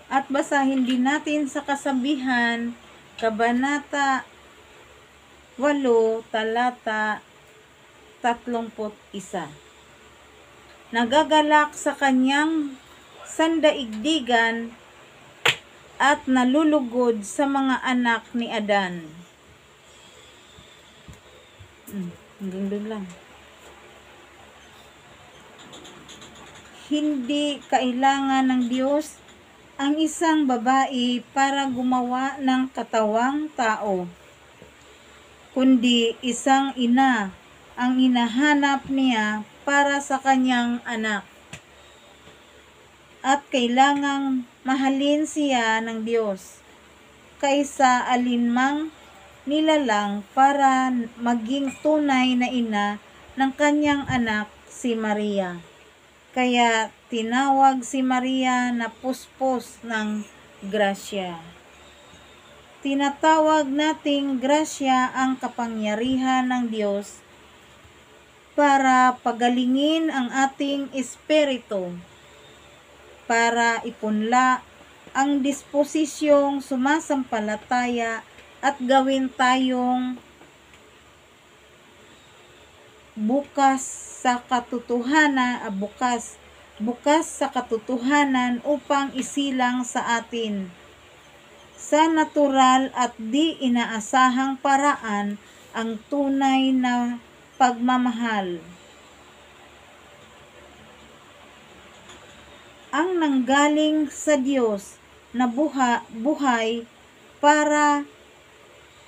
At basahin din natin sa Kasabihan, Kabanata 8, talata 31. Nagagalak sa kanyang sandaigdigan at nalulugod sa mga anak ni Adan. Hanggang doon lang. Hindi kailangan ng Diyos ang isang babae para gumawa ng katawang tao, kundi isang ina ang hinahanap niya para sa kanyang anak. At kailangang mahalin siya ng Diyos kaysa alinmang nilalang para maging tunay na ina ng kanyang anak, si Maria. Kaya tinawag si Maria na puspos ng grasya. Tinatawag nating grasya ang kapangyarihan ng Diyos para pagalingin ang ating espiritu, para ipunla ang disposisyong sumasampalataya at gawin tayong bukas sa katotohanan upang isilang sa atin sa natural at di inaasahang paraan ang tunay na pagmamahal. ang nanggaling sa Diyos na buhay para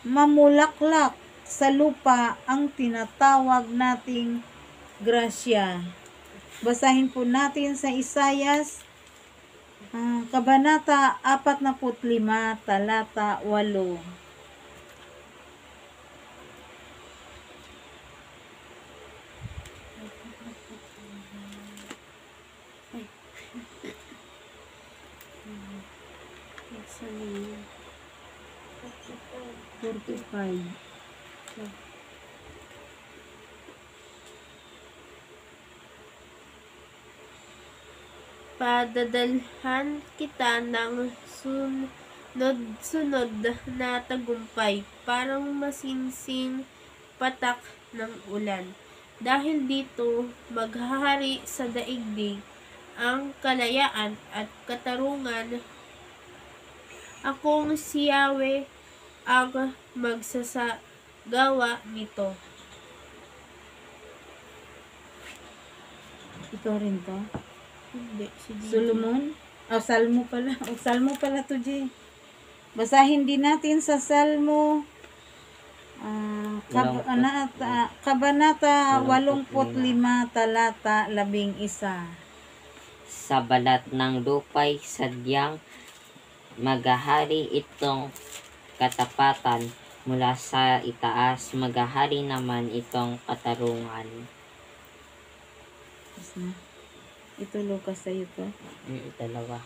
mamulaklak sa lupa ang tinatawag nating grasya. Basahin po natin sa Isayas, Kabanata 45, talata 8. Sabi, 45. Padadalhan kita ng sunod-sunod na tagumpay, parang masinsing patak ng ulan. Dahil dito, maghahari sa daigdig ang kalayaan at katarungan. Akong si Yahweh ang magsasagawa nito. Ito rin to. Hindi, si DJ. Solomon? Salmo pala. Salmo pala to, Jay. Basahin din natin sa Salmo. Kabanata 85, talata 11. Sa balat ng lupay sadyang maghahari itong katapatan, mula sa itaas maghahari naman itong katarungan. Tapos na. Ito Lucas sa'yo to. Dalawa.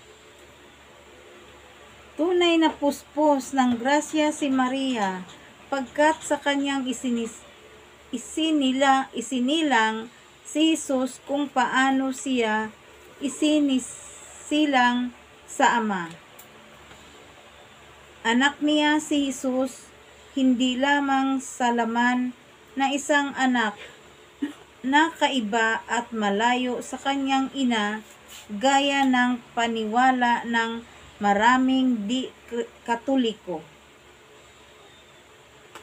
Tunay na puspos ng grasya si Maria, pagkat sa kanyang isinilang si Jesus kung paano siya isinisilang sa Ama. Anak niya si Jesus, hindi lamang sa laman na isang anak na kaiba at malayo sa kanyang ina, gaya ng paniwala ng maraming di-katoliko.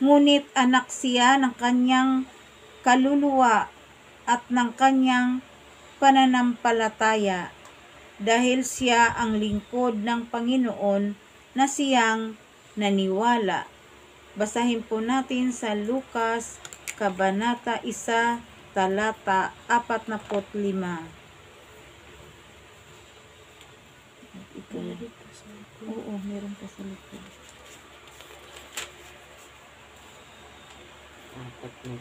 Ngunit anak siya ng kanyang kaluluwa at ng kanyang pananampalataya, dahil siya ang lingkod ng Panginoon na siyang naniwala. Basahin po natin sa Lucas, Kabanata 1, talata 45. Ito. Oo, meron pa sa likod. Apat na.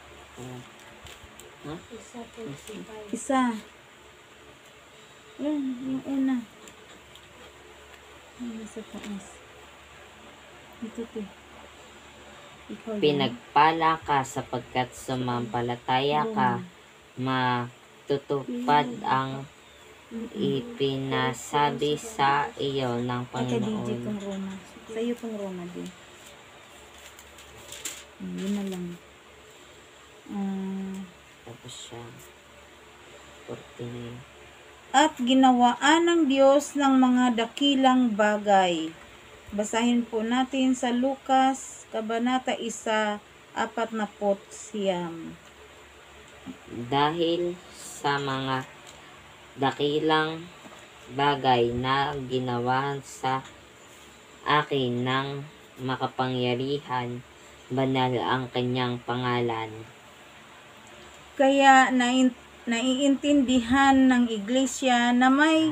Ha? Isa. Yan, yung una. Yung nasa taas. Ito to. Ikaw yan. Pinagpala ka sapagkat sumampalataya ka, matutupad ang ipinasabi sa iyo ng Ay, ka DJ Panginoon. tong Roma. Sa'yo tong Roma din. Yun na lang. Tapos siya. 49. At ginawaan ng Diyos ng mga dakilang bagay. Basahin po natin sa Lucas, Kabanata 1, 49. Dahil sa mga dakilang bagay na ginawa sa akin ng makapangyarihan, banal ang kanyang pangalan. Kaya naiintindihan ng iglesia na may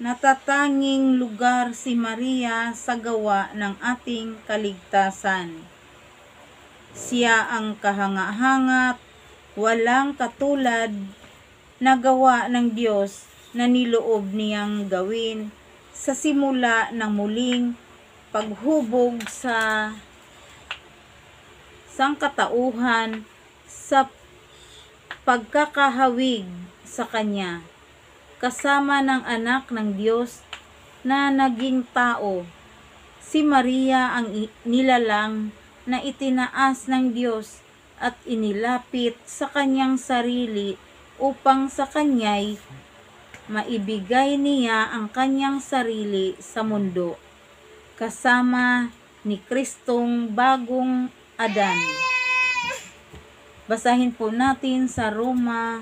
natatanging lugar si Maria sa gawa ng ating kaligtasan. Siya ang kahanga-hangat, walang katulad na gawa ng Diyos na niloob niyang gawin sa simula ng muling paghubog sa sangkatauhan sa pagkakahawig sa Kanya, kasama ng anak ng Diyos na naging tao. Si Maria ang nilalang na itinaas ng Diyos at inilapit sa Kanyang sarili upang sa Kanya'y maibigay niya ang Kanyang sarili sa mundo, kasama ni Kristong bagong Adan. Basahin po natin sa Roma,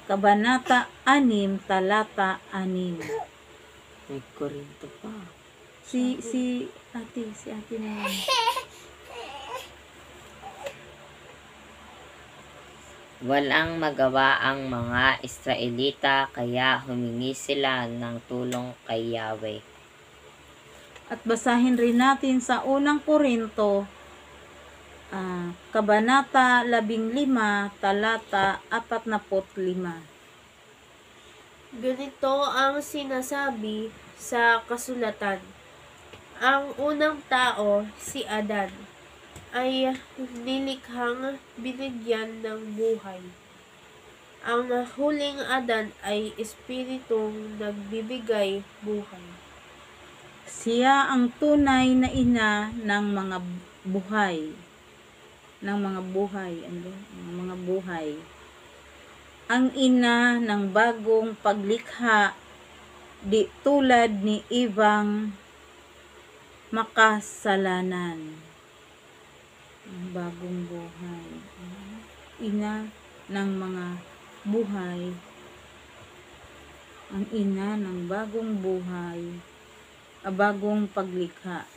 Kabanata 6, talata 6. May Korinto pa. Si ate na yan. Walang magawa ang mga Israelita kaya humingi sila ng tulong kay Yahweh. At basahin rin natin sa unang Korinto, Kabanata 15, talata 45. Ganito ang sinasabi sa kasulatan. Ang unang tao, si Adan, ay nilikhang binigyan ng buhay. Ang huling Adan ay espiritong nagbibigay buhay. Siya ang tunay na ina ng mga buhay. Ng mga buhay. Ang ina ng bagong paglikha, di tulad ni ibang makasalanan. Ang bagong buhay. Ina ng mga buhay. Ang ina ng bagong buhay. Bagong paglikha.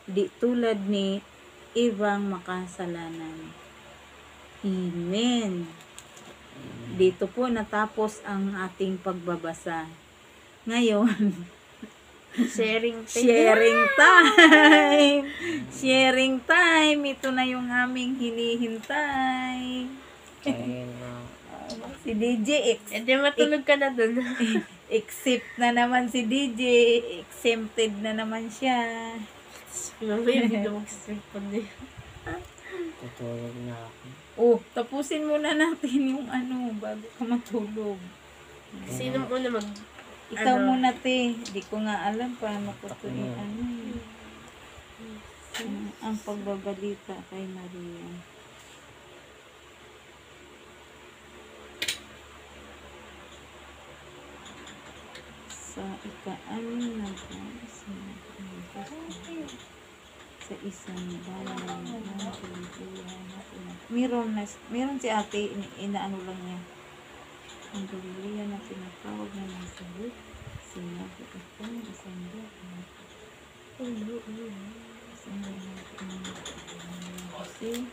Di tulad ni ibang makasalanan. Amen. Dito po natapos ang ating pagbabasa. Ngayon, Sharing time. Sharing time. Ito na yung aming hinihintay. Ayun na. Si DJ Edi matulog ka na dun. Except na naman si DJ. Exempted na naman siya. Mamaya hindi na mag-stripon niya. Tutulog na ako. Oh, tapusin muna natin yung bago ka matulog. Sino muna mag... Ikaw Ano? muna, te. Di ko nga alam paano ko ito ang pagbabalita kay Maria. Sa ika-anim na buwan, sa isang bayan ng Pilipinas. Meron si ate, inaano lang niya. Ang Galilea na tinatawag na Nazaret, sinabi ako ng isang buwan. Kasi,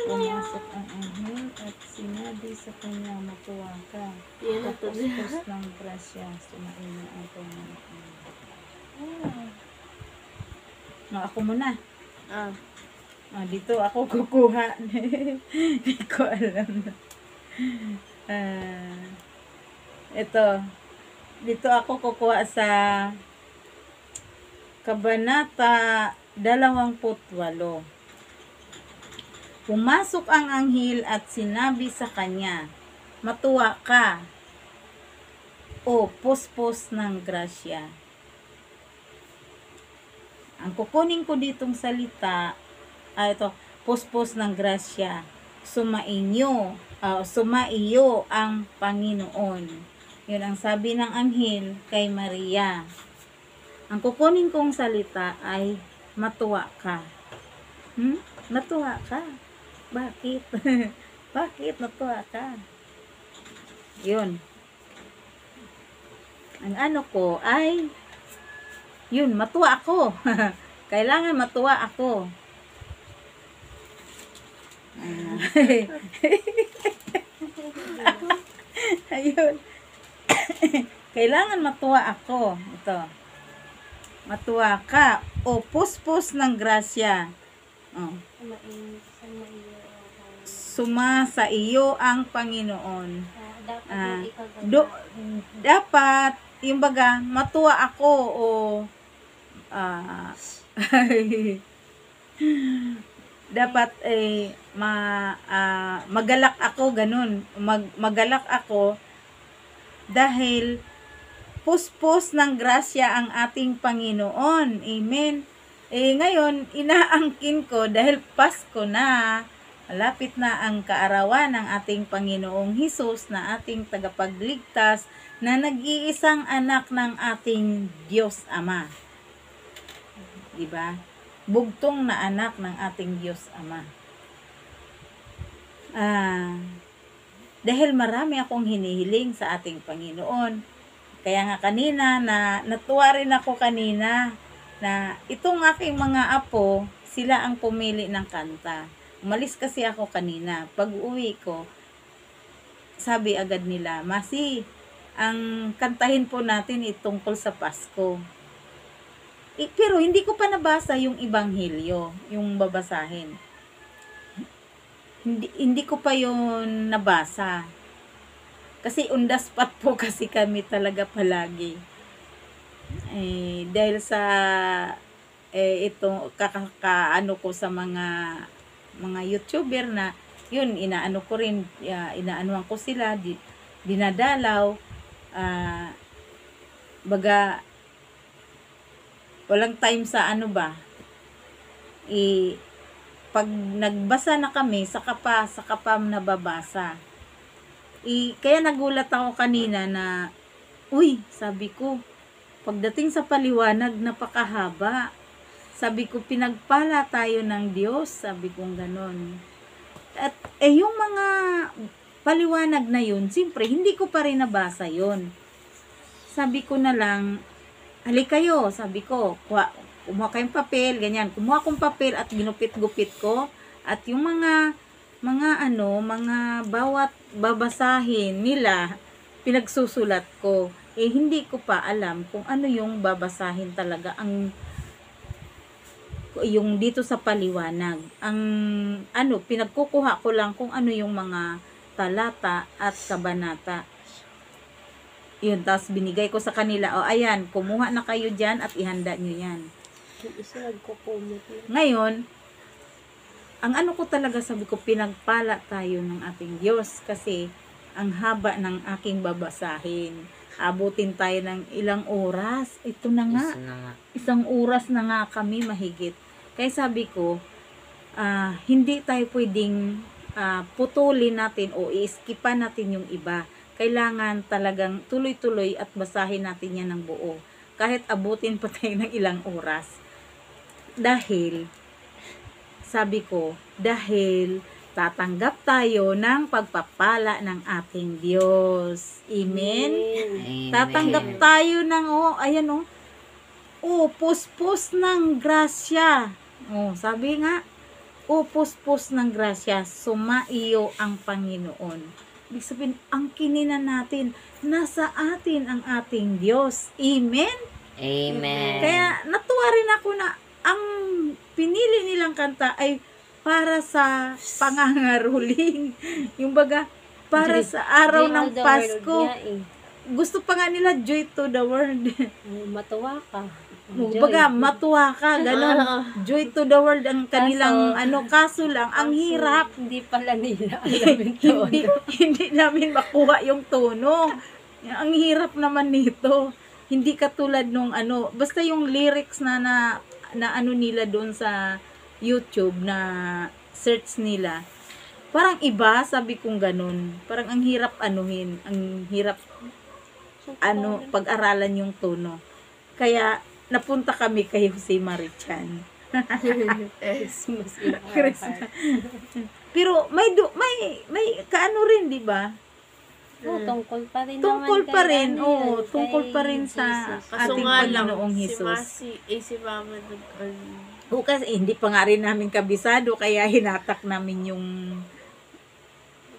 pumasok ang anghel at sinabi sa kanya, matuwa ka. Yan na to. Tapos ng grasya, sumain na ang Panginoon. Ako muna. Dito ako kukuha. Hindi ko alam. Ito. Dito ako kukuha sa Kabanata 28. Pumasok ang anghel at sinabi sa kanya, matuwa ka, o puspos ng grasya. Ang kukunin ko ditong salita, ito, puspos ng grasya, sumaiyo ang Panginoon. Yun ang sabi ng anghel kay Maria. Ang kukunin kong salita ay matuwa ka. Natuwa ka? Bakit? Bakit natuwa ka? Yun. Ang ano ko ay yun, matuwa ako. Kailangan matuwa ako. Ayun. Kailangan matuwa ako. Ito. Matuwa ka o puspos ng grasya. Suma sa iyo ang Panginoon. Dapat yung baga matuwa ako o dapat magalak ako ganun. Magalak ako dahil puspos ng grasya ang ating Panginoon. Amen. Ngayon, inaangkin ko dahil Pasko na, malapit na ang kaarawan ng ating Panginoong Hesus na ating tagapagligtas na nag-iisang anak ng ating Diyos Ama. Diba? bugtong na anak ng ating Diyos Ama. Dahil marami akong hinihiling sa ating Panginoon. Kaya nga kanina, natuwa rin ako kanina na itong aking mga apo, sila ang pumili ng kanta. Umalis kasi ako kanina. Pag uwi ko, sabi agad nila, Masi, ang kantahin po natin tungkol sa Pasko. Pero hindi ko pa nabasa yung Ebanghelyo, yung babasahin. Hindi ko pa yun nabasa. Kasi on the spot po kasi kami talaga palagi. Dahil sa ito ano ko sa mga YouTuber na yun, inaano ko rin, inaanuhan ko sila, dinadalaw, baga walang time sa ano ba, pag nagbasa na kami, saka pa nababasa. Kaya nagulat ako kanina na, sabi ko, pagdating sa paliwanag, napakahaba. Sabi ko, pinagpala tayo ng Diyos, sabi kong ganon. At yung mga paliwanag na yun, siyempre, hindi ko pa rin nabasa yun. Sabi ko na lang, halik kayo, sabi ko, kumuha kayong papel, ganyan. Kumuha kong papel at ginupit-gupit ko. At yung mga bawat babasahin nila, pinagsusulat ko. Hindi ko pa alam kung ano yung babasahin talaga yung dito sa paliwanag. Pinagkukuha ko lang kung ano yung mga talata at kabanata. Yun, tapos binigay ko sa kanila, ayan, kumuha na kayo dyan at ihanda nyo yan. Ngayon, ang ko talaga, sabi ko, pinagpala tayo ng ating Diyos kasi ang haba ng aking babasahin. Abutin tayo ng ilang oras. Ito na nga. Isang oras na nga kami mahigit. Kaya sabi ko, hindi tayo pwedeng putulin natin o i-skipan natin yung iba. Kailangan talagang tuloy-tuloy at basahin natin yan ng buo. Kahit abutin pa tayo ng ilang oras. Dahil, sabi ko, tatanggap tayo ng pagpapala ng ating Diyos. Amen? Amen. Tatanggap tayo ng, puspos ng grasya. Sabi nga, puspos ng grasya, sumaiyo ang Panginoon. Ibig sabihin, ang kinina natin, nasa atin ang ating Diyos. Amen? Amen. Kaya natuwa rin ako na ang pinili nilang kanta ay para sa pangangaruling. Yung baga, para sa araw ng Pasko. Gusto pa nga nila, joy to the world. Matuwa ka. Baga, matuwa ka, gano'n. Joy to the world ang kanilang, kaso lang, ang hirap. Hindi pala nila alam yung tono. Hindi namin makuha yung tono. Ang hirap naman nito. Hindi katulad nung basta yung lyrics na nila doon sa YouTube na search nila. Parang iba, sabi kong ganun. Parang ang hirap ang hirap pag-aralan yung tono. Kaya napunta kami kay Jose Marichan. Christmas. Pero may kaano rin, di ba? Tungkol pa rin Tungkol naman pa kay rin, yun, tungkol kay pa rin sa Jesus. Kaso ating nga lang, Panginoong si Jesus. Mama Kasi hindi pa nga rin namin kabisado, kaya hinatak namin yung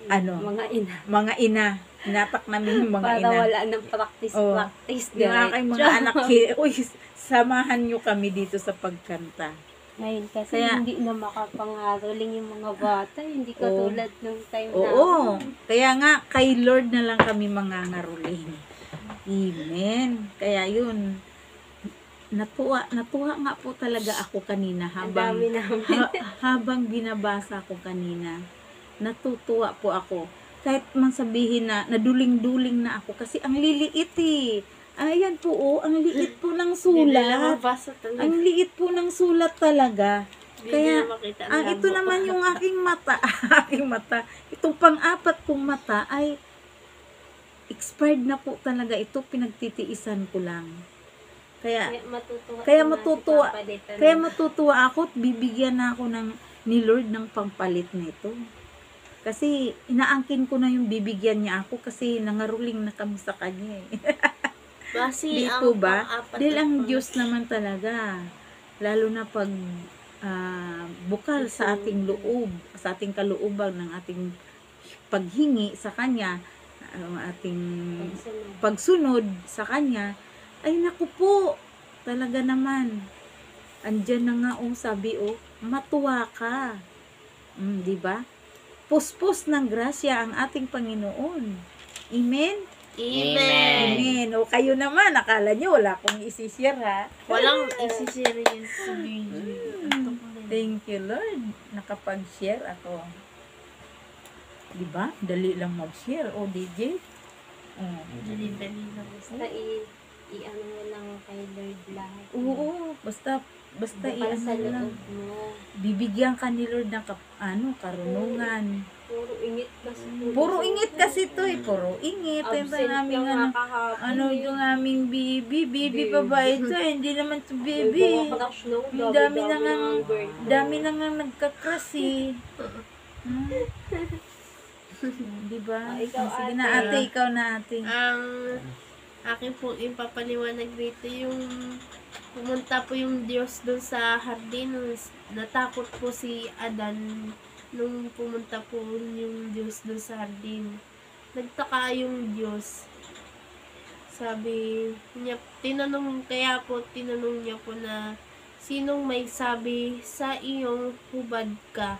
mga ina. Hinatak namin yung mga Para ina. wala nang practice. Yung aking mga anak, samahan nyo kami dito sa pagkanta. Ngayon kasi Kaya- hindi na makapangaroling yung mga bata. Hindi katulad nung time Oo. Kaya nga, kay Lord na lang kami mangangaruling. Amen. Kaya yun, natuwa nga po talaga ako kanina Ang dami namin. habang binabasa ko kanina. Natutuwa po ako. Kahit man sabihin na naduling-duling na ako kasi ang liliit eh. Ayan po ang liit po ng Hindi nila sulat. mabasa talaga. Ang liit po ng sulat talaga. Hindi Kaya, nila makita ang ito labo. naman yung aking mata. Aking mata. Itong pang-apat kong mata ay expired na po talaga. Ito pinagtitiisan ko lang. Kaya matutuwa. Kaya na matutuwa. ipapalitan Kaya mo. matutuwa ako at bibigyan na ako ni Lord ng pampalit nito. Kasi inaangkin ko na yung bibigyan niya ako kasi nangaruling na kami sa kanya eh. Basi Di ang po ba? pang-apat Dahil na ang pang- Diyos naman talaga. Lalo na pag bukal sa ating loob, sa ating kalooban ng ating paghingi sa Kanya, ang ating Pagsunod. pagsunod sa Kanya, ay naku po, talaga naman. Andyan na nga sabi matuwa ka. Di ba? Puspos ng grasya ang ating Panginoon. Amen? Amen. Amen. O kayo naman, akala nyo wala akong isishare ha. Walang isishare yun sa video. Thank you Lord. Nakapag-share ako. Diba? Dali lang mag-share. O DJ? Dali-dali lang. Basta i-ano mo lang kay Lord lahat. Oo. Basta Bukal sa i-ano lang. loob mo. Bibigyan ka ni Lord ng karunungan. Puro ingit kasi. Puro ingit kasi to eh. Puro ingit. Ito Absent yung aming ka nga yung aming bibi pa ba ito? Hindi naman to bibi. Yung dami na nga nagkakras eh. Diba? Ikaw, Sige na ate, ikaw na ate. Ang akin po ipapaliwanag dito yung pumunta po yung Diyos doon sa hardin. Natakot po si Adan nung pumunta po yung Diyos doon sa hardin. Nagtaka yung Diyos. Sabi niya, tinanong niya po na sinong may sabi sa iyong hubad ka?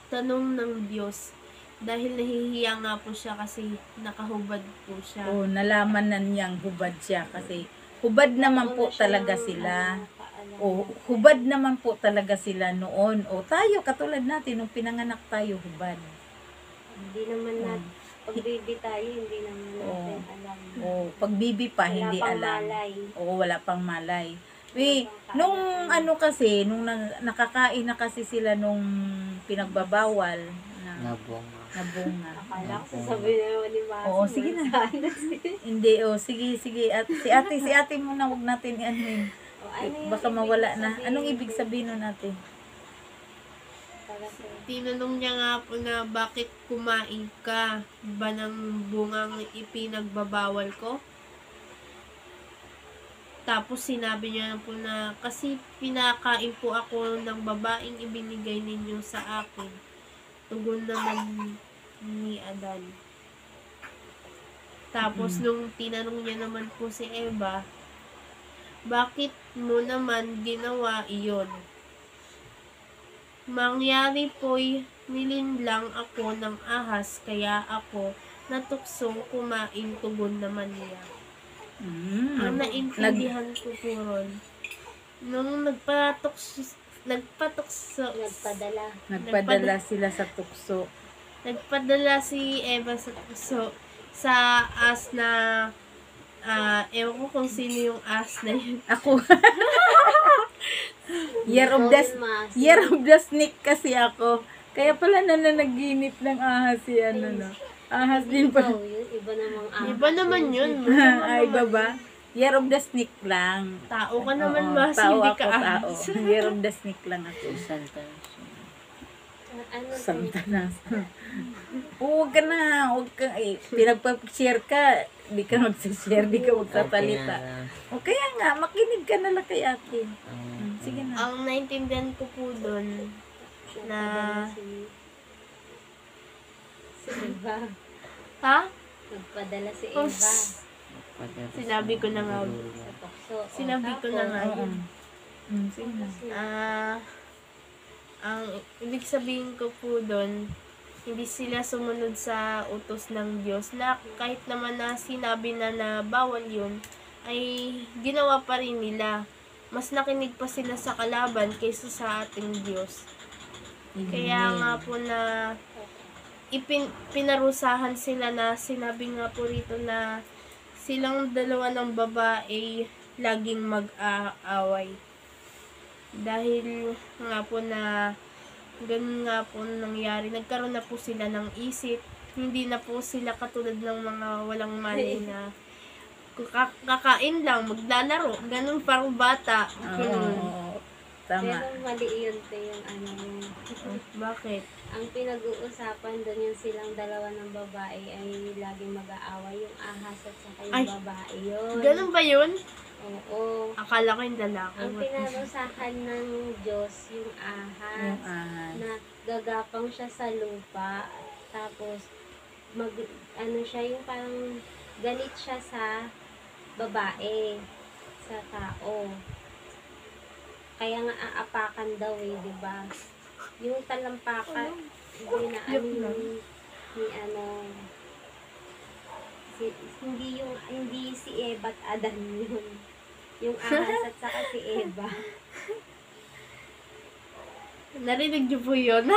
Tanong ng Diyos. Dahil nahihiya nga po siya kasi nakahubad po siya. Nalaman na niyang hubad siya kasi hubad naman po talaga sila. Hubad naman po talaga sila noon. Tayo, katulad natin, nung pinanganak tayo, hubad. Hindi naman natin. Pag baby tayo, hindi naman natin alam. Pag bibi pa, Wala hindi pang alam. malay. Wala pang malay. Nung nakakain na kasi sila nung pinagbabawal Nabong. na bunga. Akala ko sasabihin naman ni Masi. Sige na. Hindi, sige. At si ate muna, wag natin i-anuin. Baka mawala na. Anong ibig sabihin nun natin? Tinanong niya nga po na bakit kumain ka ba ng bungang ipinagbabawal ko? Tapos sinabi niya po na kasi pinakain po ako ng babaeng ibinigay ninyo sa akin. Tugon naman ni Adan. Tapos nung tinanong niya naman po si Eva, bakit mo naman ginawa iyon? Mangyari po'y nilinlang ako ng ahas, kaya ako natuksong kumain, tugon naman niya. Ang naintindihan ko po ron, nung Nagpadala sila sa tukso. nagpadala si Eva sa tukso sa as na ewan ko kung sino yung as na yun. Ako. Year of the snake kasi ako. Kaya pala nanaginip ng ahas si ahas din pala. Iba namang ahas. Iba naman yun. Ay, baba. Year of the snake lang. Tao ka naman, Oo, mas tao hindi ako, ka tao. ahas. Year of the snake lang ako. Santa. Ano Santa na. Huwag ka na. Pinagpa-share ka. Di ka mag-share, di ka magsasalita. O kaya nga, makinig ka na lang kay ate. Sige na. Ang naintindihan ko po doon na si Eva. ha? Nagpadala si Oh, Eva. Sinabi ko na nga. Sa tukso. Sinabi ko na nga yun. Sige na. Ang ibig sabihin ko po doon, hindi sila sumunod sa utos ng Diyos na kahit naman na sinabi na bawal yun, ay ginawa pa rin nila. Mas nakinig pa sila sa kalaban kaysa sa ating Diyos. Kaya nga po na pinarusahan sila na sinabi nga po rito na silang dalawa ng babae laging mag-aaway. Dahil nga po na ganun nga po nangyari, nagkaroon na po sila ng isip, hindi na po sila katulad ng mga walang mali na kakain lang, maglalaro, ganun parang bata. Ganun. Oo. Tama. Pero mali yun to yung ano yun. Bakit? Ang pinag-uusapan doon yung silang dalawa ng babae ay laging mag-aaway. Yung ahas at saka yung Ay. babae yun. Ganun ba yun? Oo. Akala ko yung lalaki. Ang pinarusahan ng Diyos yung Yung ahas. ahas. Na gagapang siya sa lupa. Tapos, ano siya, yung parang galit siya sa babae, sa tao. Kaya nga aapakan daw di ba? Yung talampakan, hindi na ano ni ano, hindi si Eva at Adan yun. Yung ahas at saka si Eva. Narinig niyo po yun?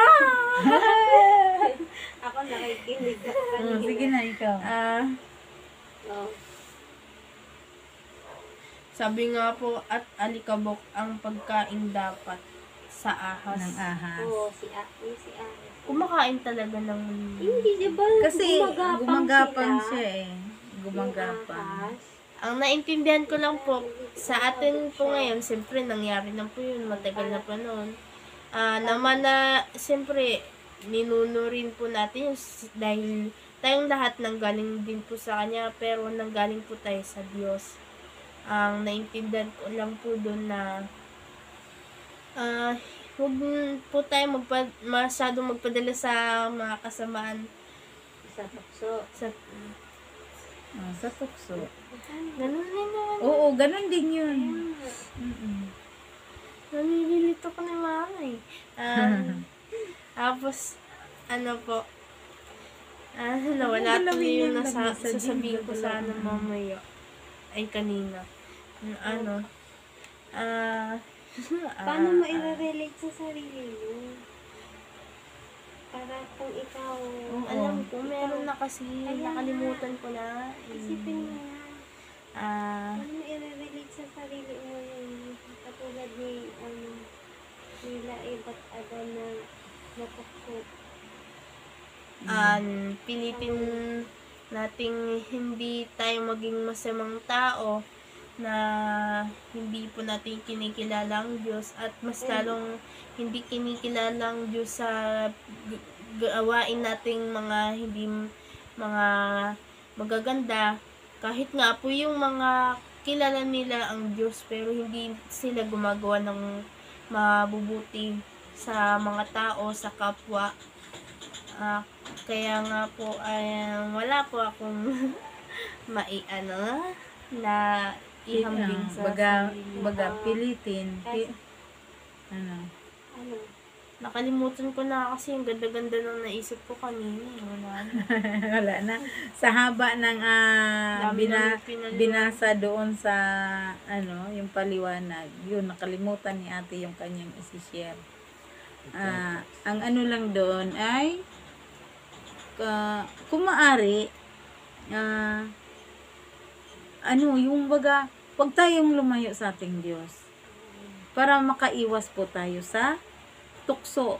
Ako nakikinig ako Oh, kanina. sige na, ikaw. Oh. Sabi nga po, at alikabok ang pagkain dapat sa ahas. Ng ahas. Oo, si ahas. Kumakain talaga ng... Hindi, di ba? Kasi gumagapang sila. siya eh. Yung Gumagapang. ahas. Ang naintindihan ko lang po, sa atin po ngayon, siyempre nangyari na po yun, matagal na po noon. Naman na, siyempre, ninunurin po natin yun dahil tayong lahat nanggaling din po sa Kanya, pero nanggaling po tayo sa Diyos. Ang naintindihan ko lang po doon na huwag po tayo masyadong magpadala sa mga kasamaan Sa tukso. sa Sa tukso. ganun din naman. Oo, ganun din yun. Mm-mm. Nalilito ko ni mama eh. Tapos, ano po, nawala Ano tuloy yung galawin yan? sasabihin ko Gagalaw. sana mamaya. Ay, kanina. Ano, Paano mo i-relate sa sarili mo? Para kung ikaw, alam ko, meron na kasi, Kaya nakalimutan ko na. isipin mo yan. Paano mo i-relate sa sarili mo yung katulad ni, nila iba't ada na natukso. Pilitin nating hindi tayo maging masamang tao na hindi po natin kinikilala ang Diyos at mas lalong hindi kinikilala ang Diyos sa gawain nating mga hindi mga magaganda kahit nga po yung mga kilala nila ang Diyos pero hindi sila gumagawa ng mabubuti sa mga tao, sa kapwa. Kaya nga po wala po akong maiano na ihambing sa sarili. Baga, pilitin. Ano? Ano? Nakalimutan ko na kasi yung ganda-ganda ng naisip ko kanina. Wala na. Wala na. Sa haba ng Dami namin pinaliwanag. binasa doon sa yung paliwanag. Yun, nakalimutan ni ate yung kanyang isi-share. Ang ano lang doon ay kung maaari yung baga, huwag tayong lumayo sa ating Diyos. Para makaiwas po tayo sa tukso.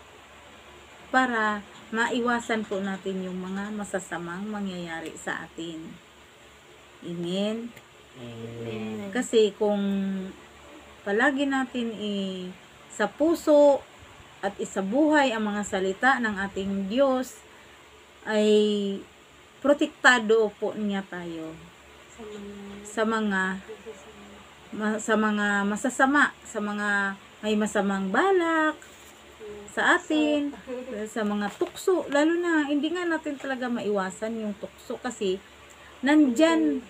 Para maiwasan po natin yung mga masasamang mangyayari sa atin. Amen. Amen. Kasi kung palagi natin sa puso at isabuhay ang mga salita ng ating Diyos, ay protektado po niya tayo Sa mga sa mga masasama, sa mga may masamang balak sa atin, sa mga tukso, lalo na hindi nga natin talaga maiwasan yung tukso kasi nandyan,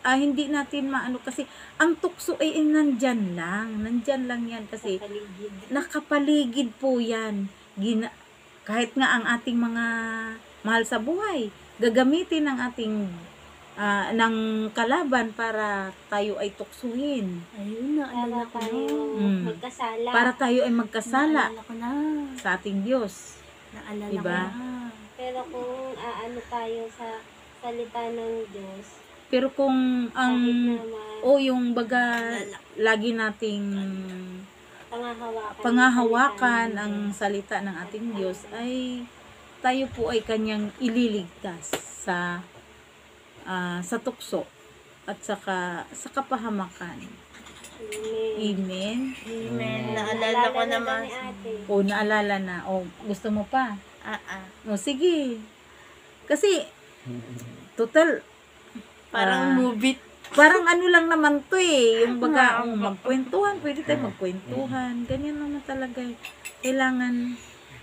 hindi natin maano kasi ang tukso ay nandyan lang yan kasi paligid. nakapaligid po yan. Kahit nga ang ating mga mahal sa buhay, gagamitin ng ating ng kalaban para tayo ay tuksuhin. Ayun, naalala ko Para tayo na. magkasala. Para tayo ay magkasala Naalala ko na. sa ating Diyos. Naalala Diba? ko na. Pero kung aano tayo sa salita ng Diyos, Pero kung ang kahit naman yung baga lagi nating pangahawakan, pangahawakan ang ang salita ng ating Diyos ay tayo po ay kanyang ililigtas sa tukso. at saka sa kapahamakan. Amen. Amen. Naalala ko naman. O, naalala na. O, gusto mo pa? O, sige. Kasi, total, Parang movie. parang ano lang naman to eh. Yung baga, magkwentuhan. Pwede tayo magkwentuhan. Ganyan naman talaga eh. Kailangan,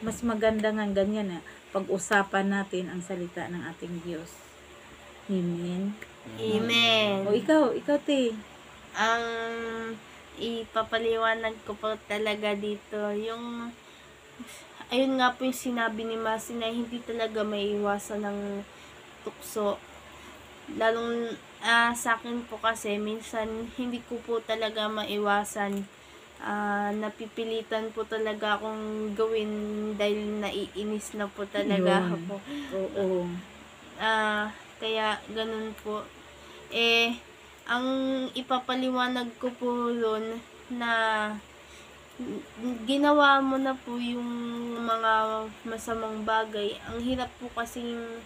mas maganda nga ganyan pag-usapan natin ang salita ng ating Diyos. Amen. Amen. O, ikaw te. Ang ipapaliwanag ko po talaga dito, yung ayun nga po yung sinabi ni Masi na hindi talaga may iwasan ng tukso. Lalong sa akin po kasi minsan hindi ko po talaga maiwasan. Napipilitan po talaga akong gawin dahil naiinis na po talaga Yun. ako. Oo. Kaya ganun po. Ang ipapaliwanag ko po doon na ginawa mo na po yung mga masamang bagay. Ang hirap po kasing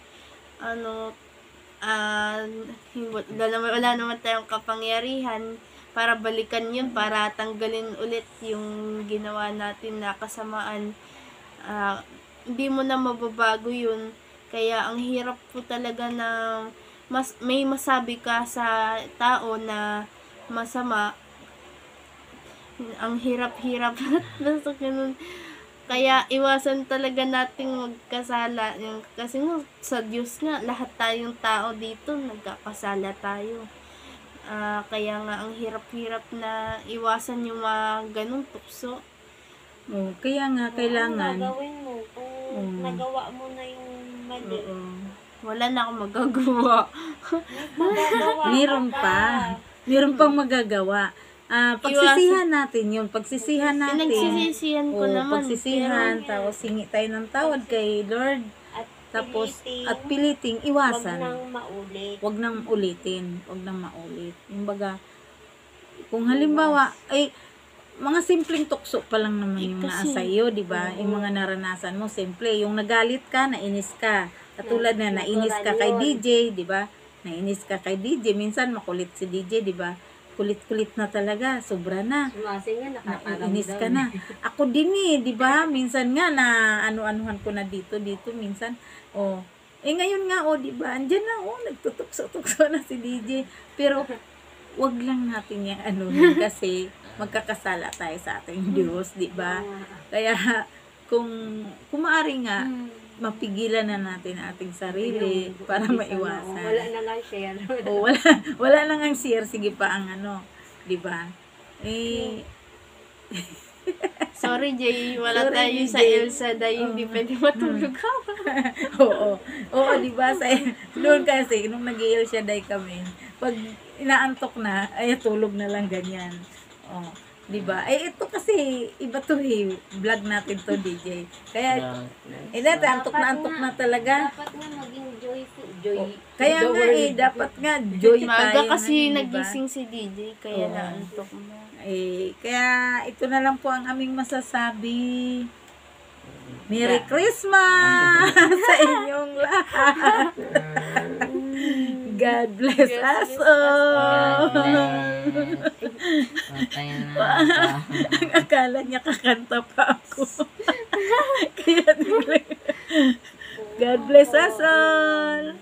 wala naman tayong kapangyarihan para balikan yun, para tanggalin ulit yung ginawa natin na kasamaan. Hindi mo na mababago yun. Kaya ang hirap po talaga na may masabi ka sa tao na masama. Ang hirap-hirap. Basta ganun. Kaya iwasan talaga nating magkasala. Kasi nga, sa Diyos nga, lahat tayong tao dito, nagkakasala tayo. Kaya nga, ang hirap-hirap na iwasan yung mga ganung tukso. Kaya nga, kailangan. Gagawin mo kung nagawa mo na yung mali. Wala na akong magagawa. Meron pa. Meron pang magagawa. Pagsisihan natin yun. Pagsisihan natin. Pinagsisisihan ko naman. Pagsisihan. Tapos hingi tayo ng tawad kay Lord. Tapos, at piliting iwasan. Wag nang maulit. Wag nang ulitin. Wag nang maulit. Yung baga, kung halimbawa, ay, mga simpleng tukso pa lang naman yung nasa iyo, di ba? Yung mga naranasan mo, simple. Yung nagalit ka, nainis ka. Katulad na nainis ka kay DJ, di ba? Nainis ka kay DJ. Minsan makulit si DJ, di ba? Kulit-kulit na talaga, sobra na. Nainis ka na. Ako din di ba? Minsan nga na ano-anuhan ko na dito minsan. Ngayon nga di ba? Andiyan na nagtutukso-tukso na si DJ. Pero wag lang natin yung kasi magkakasala tayo sa ating Diyos, di ba? Kaya kung maaari nga mapigilan na natin ang ating sarili para maiwasan. Wala na nga share. Wala na nga share. Sige pa ang di ba? Sorry, Jay. Wala Sorry, tayo sa Jay. Elsa dahil hindi pwede matulog ka. Oo, di ba? Doon kasi, nung nag-i-Elsa Day kami, pag inaantok na, ay tulog na lang ganyan. Di ba? Ito kasi, iba to vlog natin to, DJ. Kaya, antok na talaga. Dapat nga maging joyful. Kaya nga dapat nga joy tayo. Maaga kasi ngayon, nagising si DJ, kaya Oo. naantok mo. Kaya ito na lang po ang aming masasabi. Merry Christmas sa inyong lahat. God bless us all. Ang akala niya kakanta pa ako. Kaya God bless us all.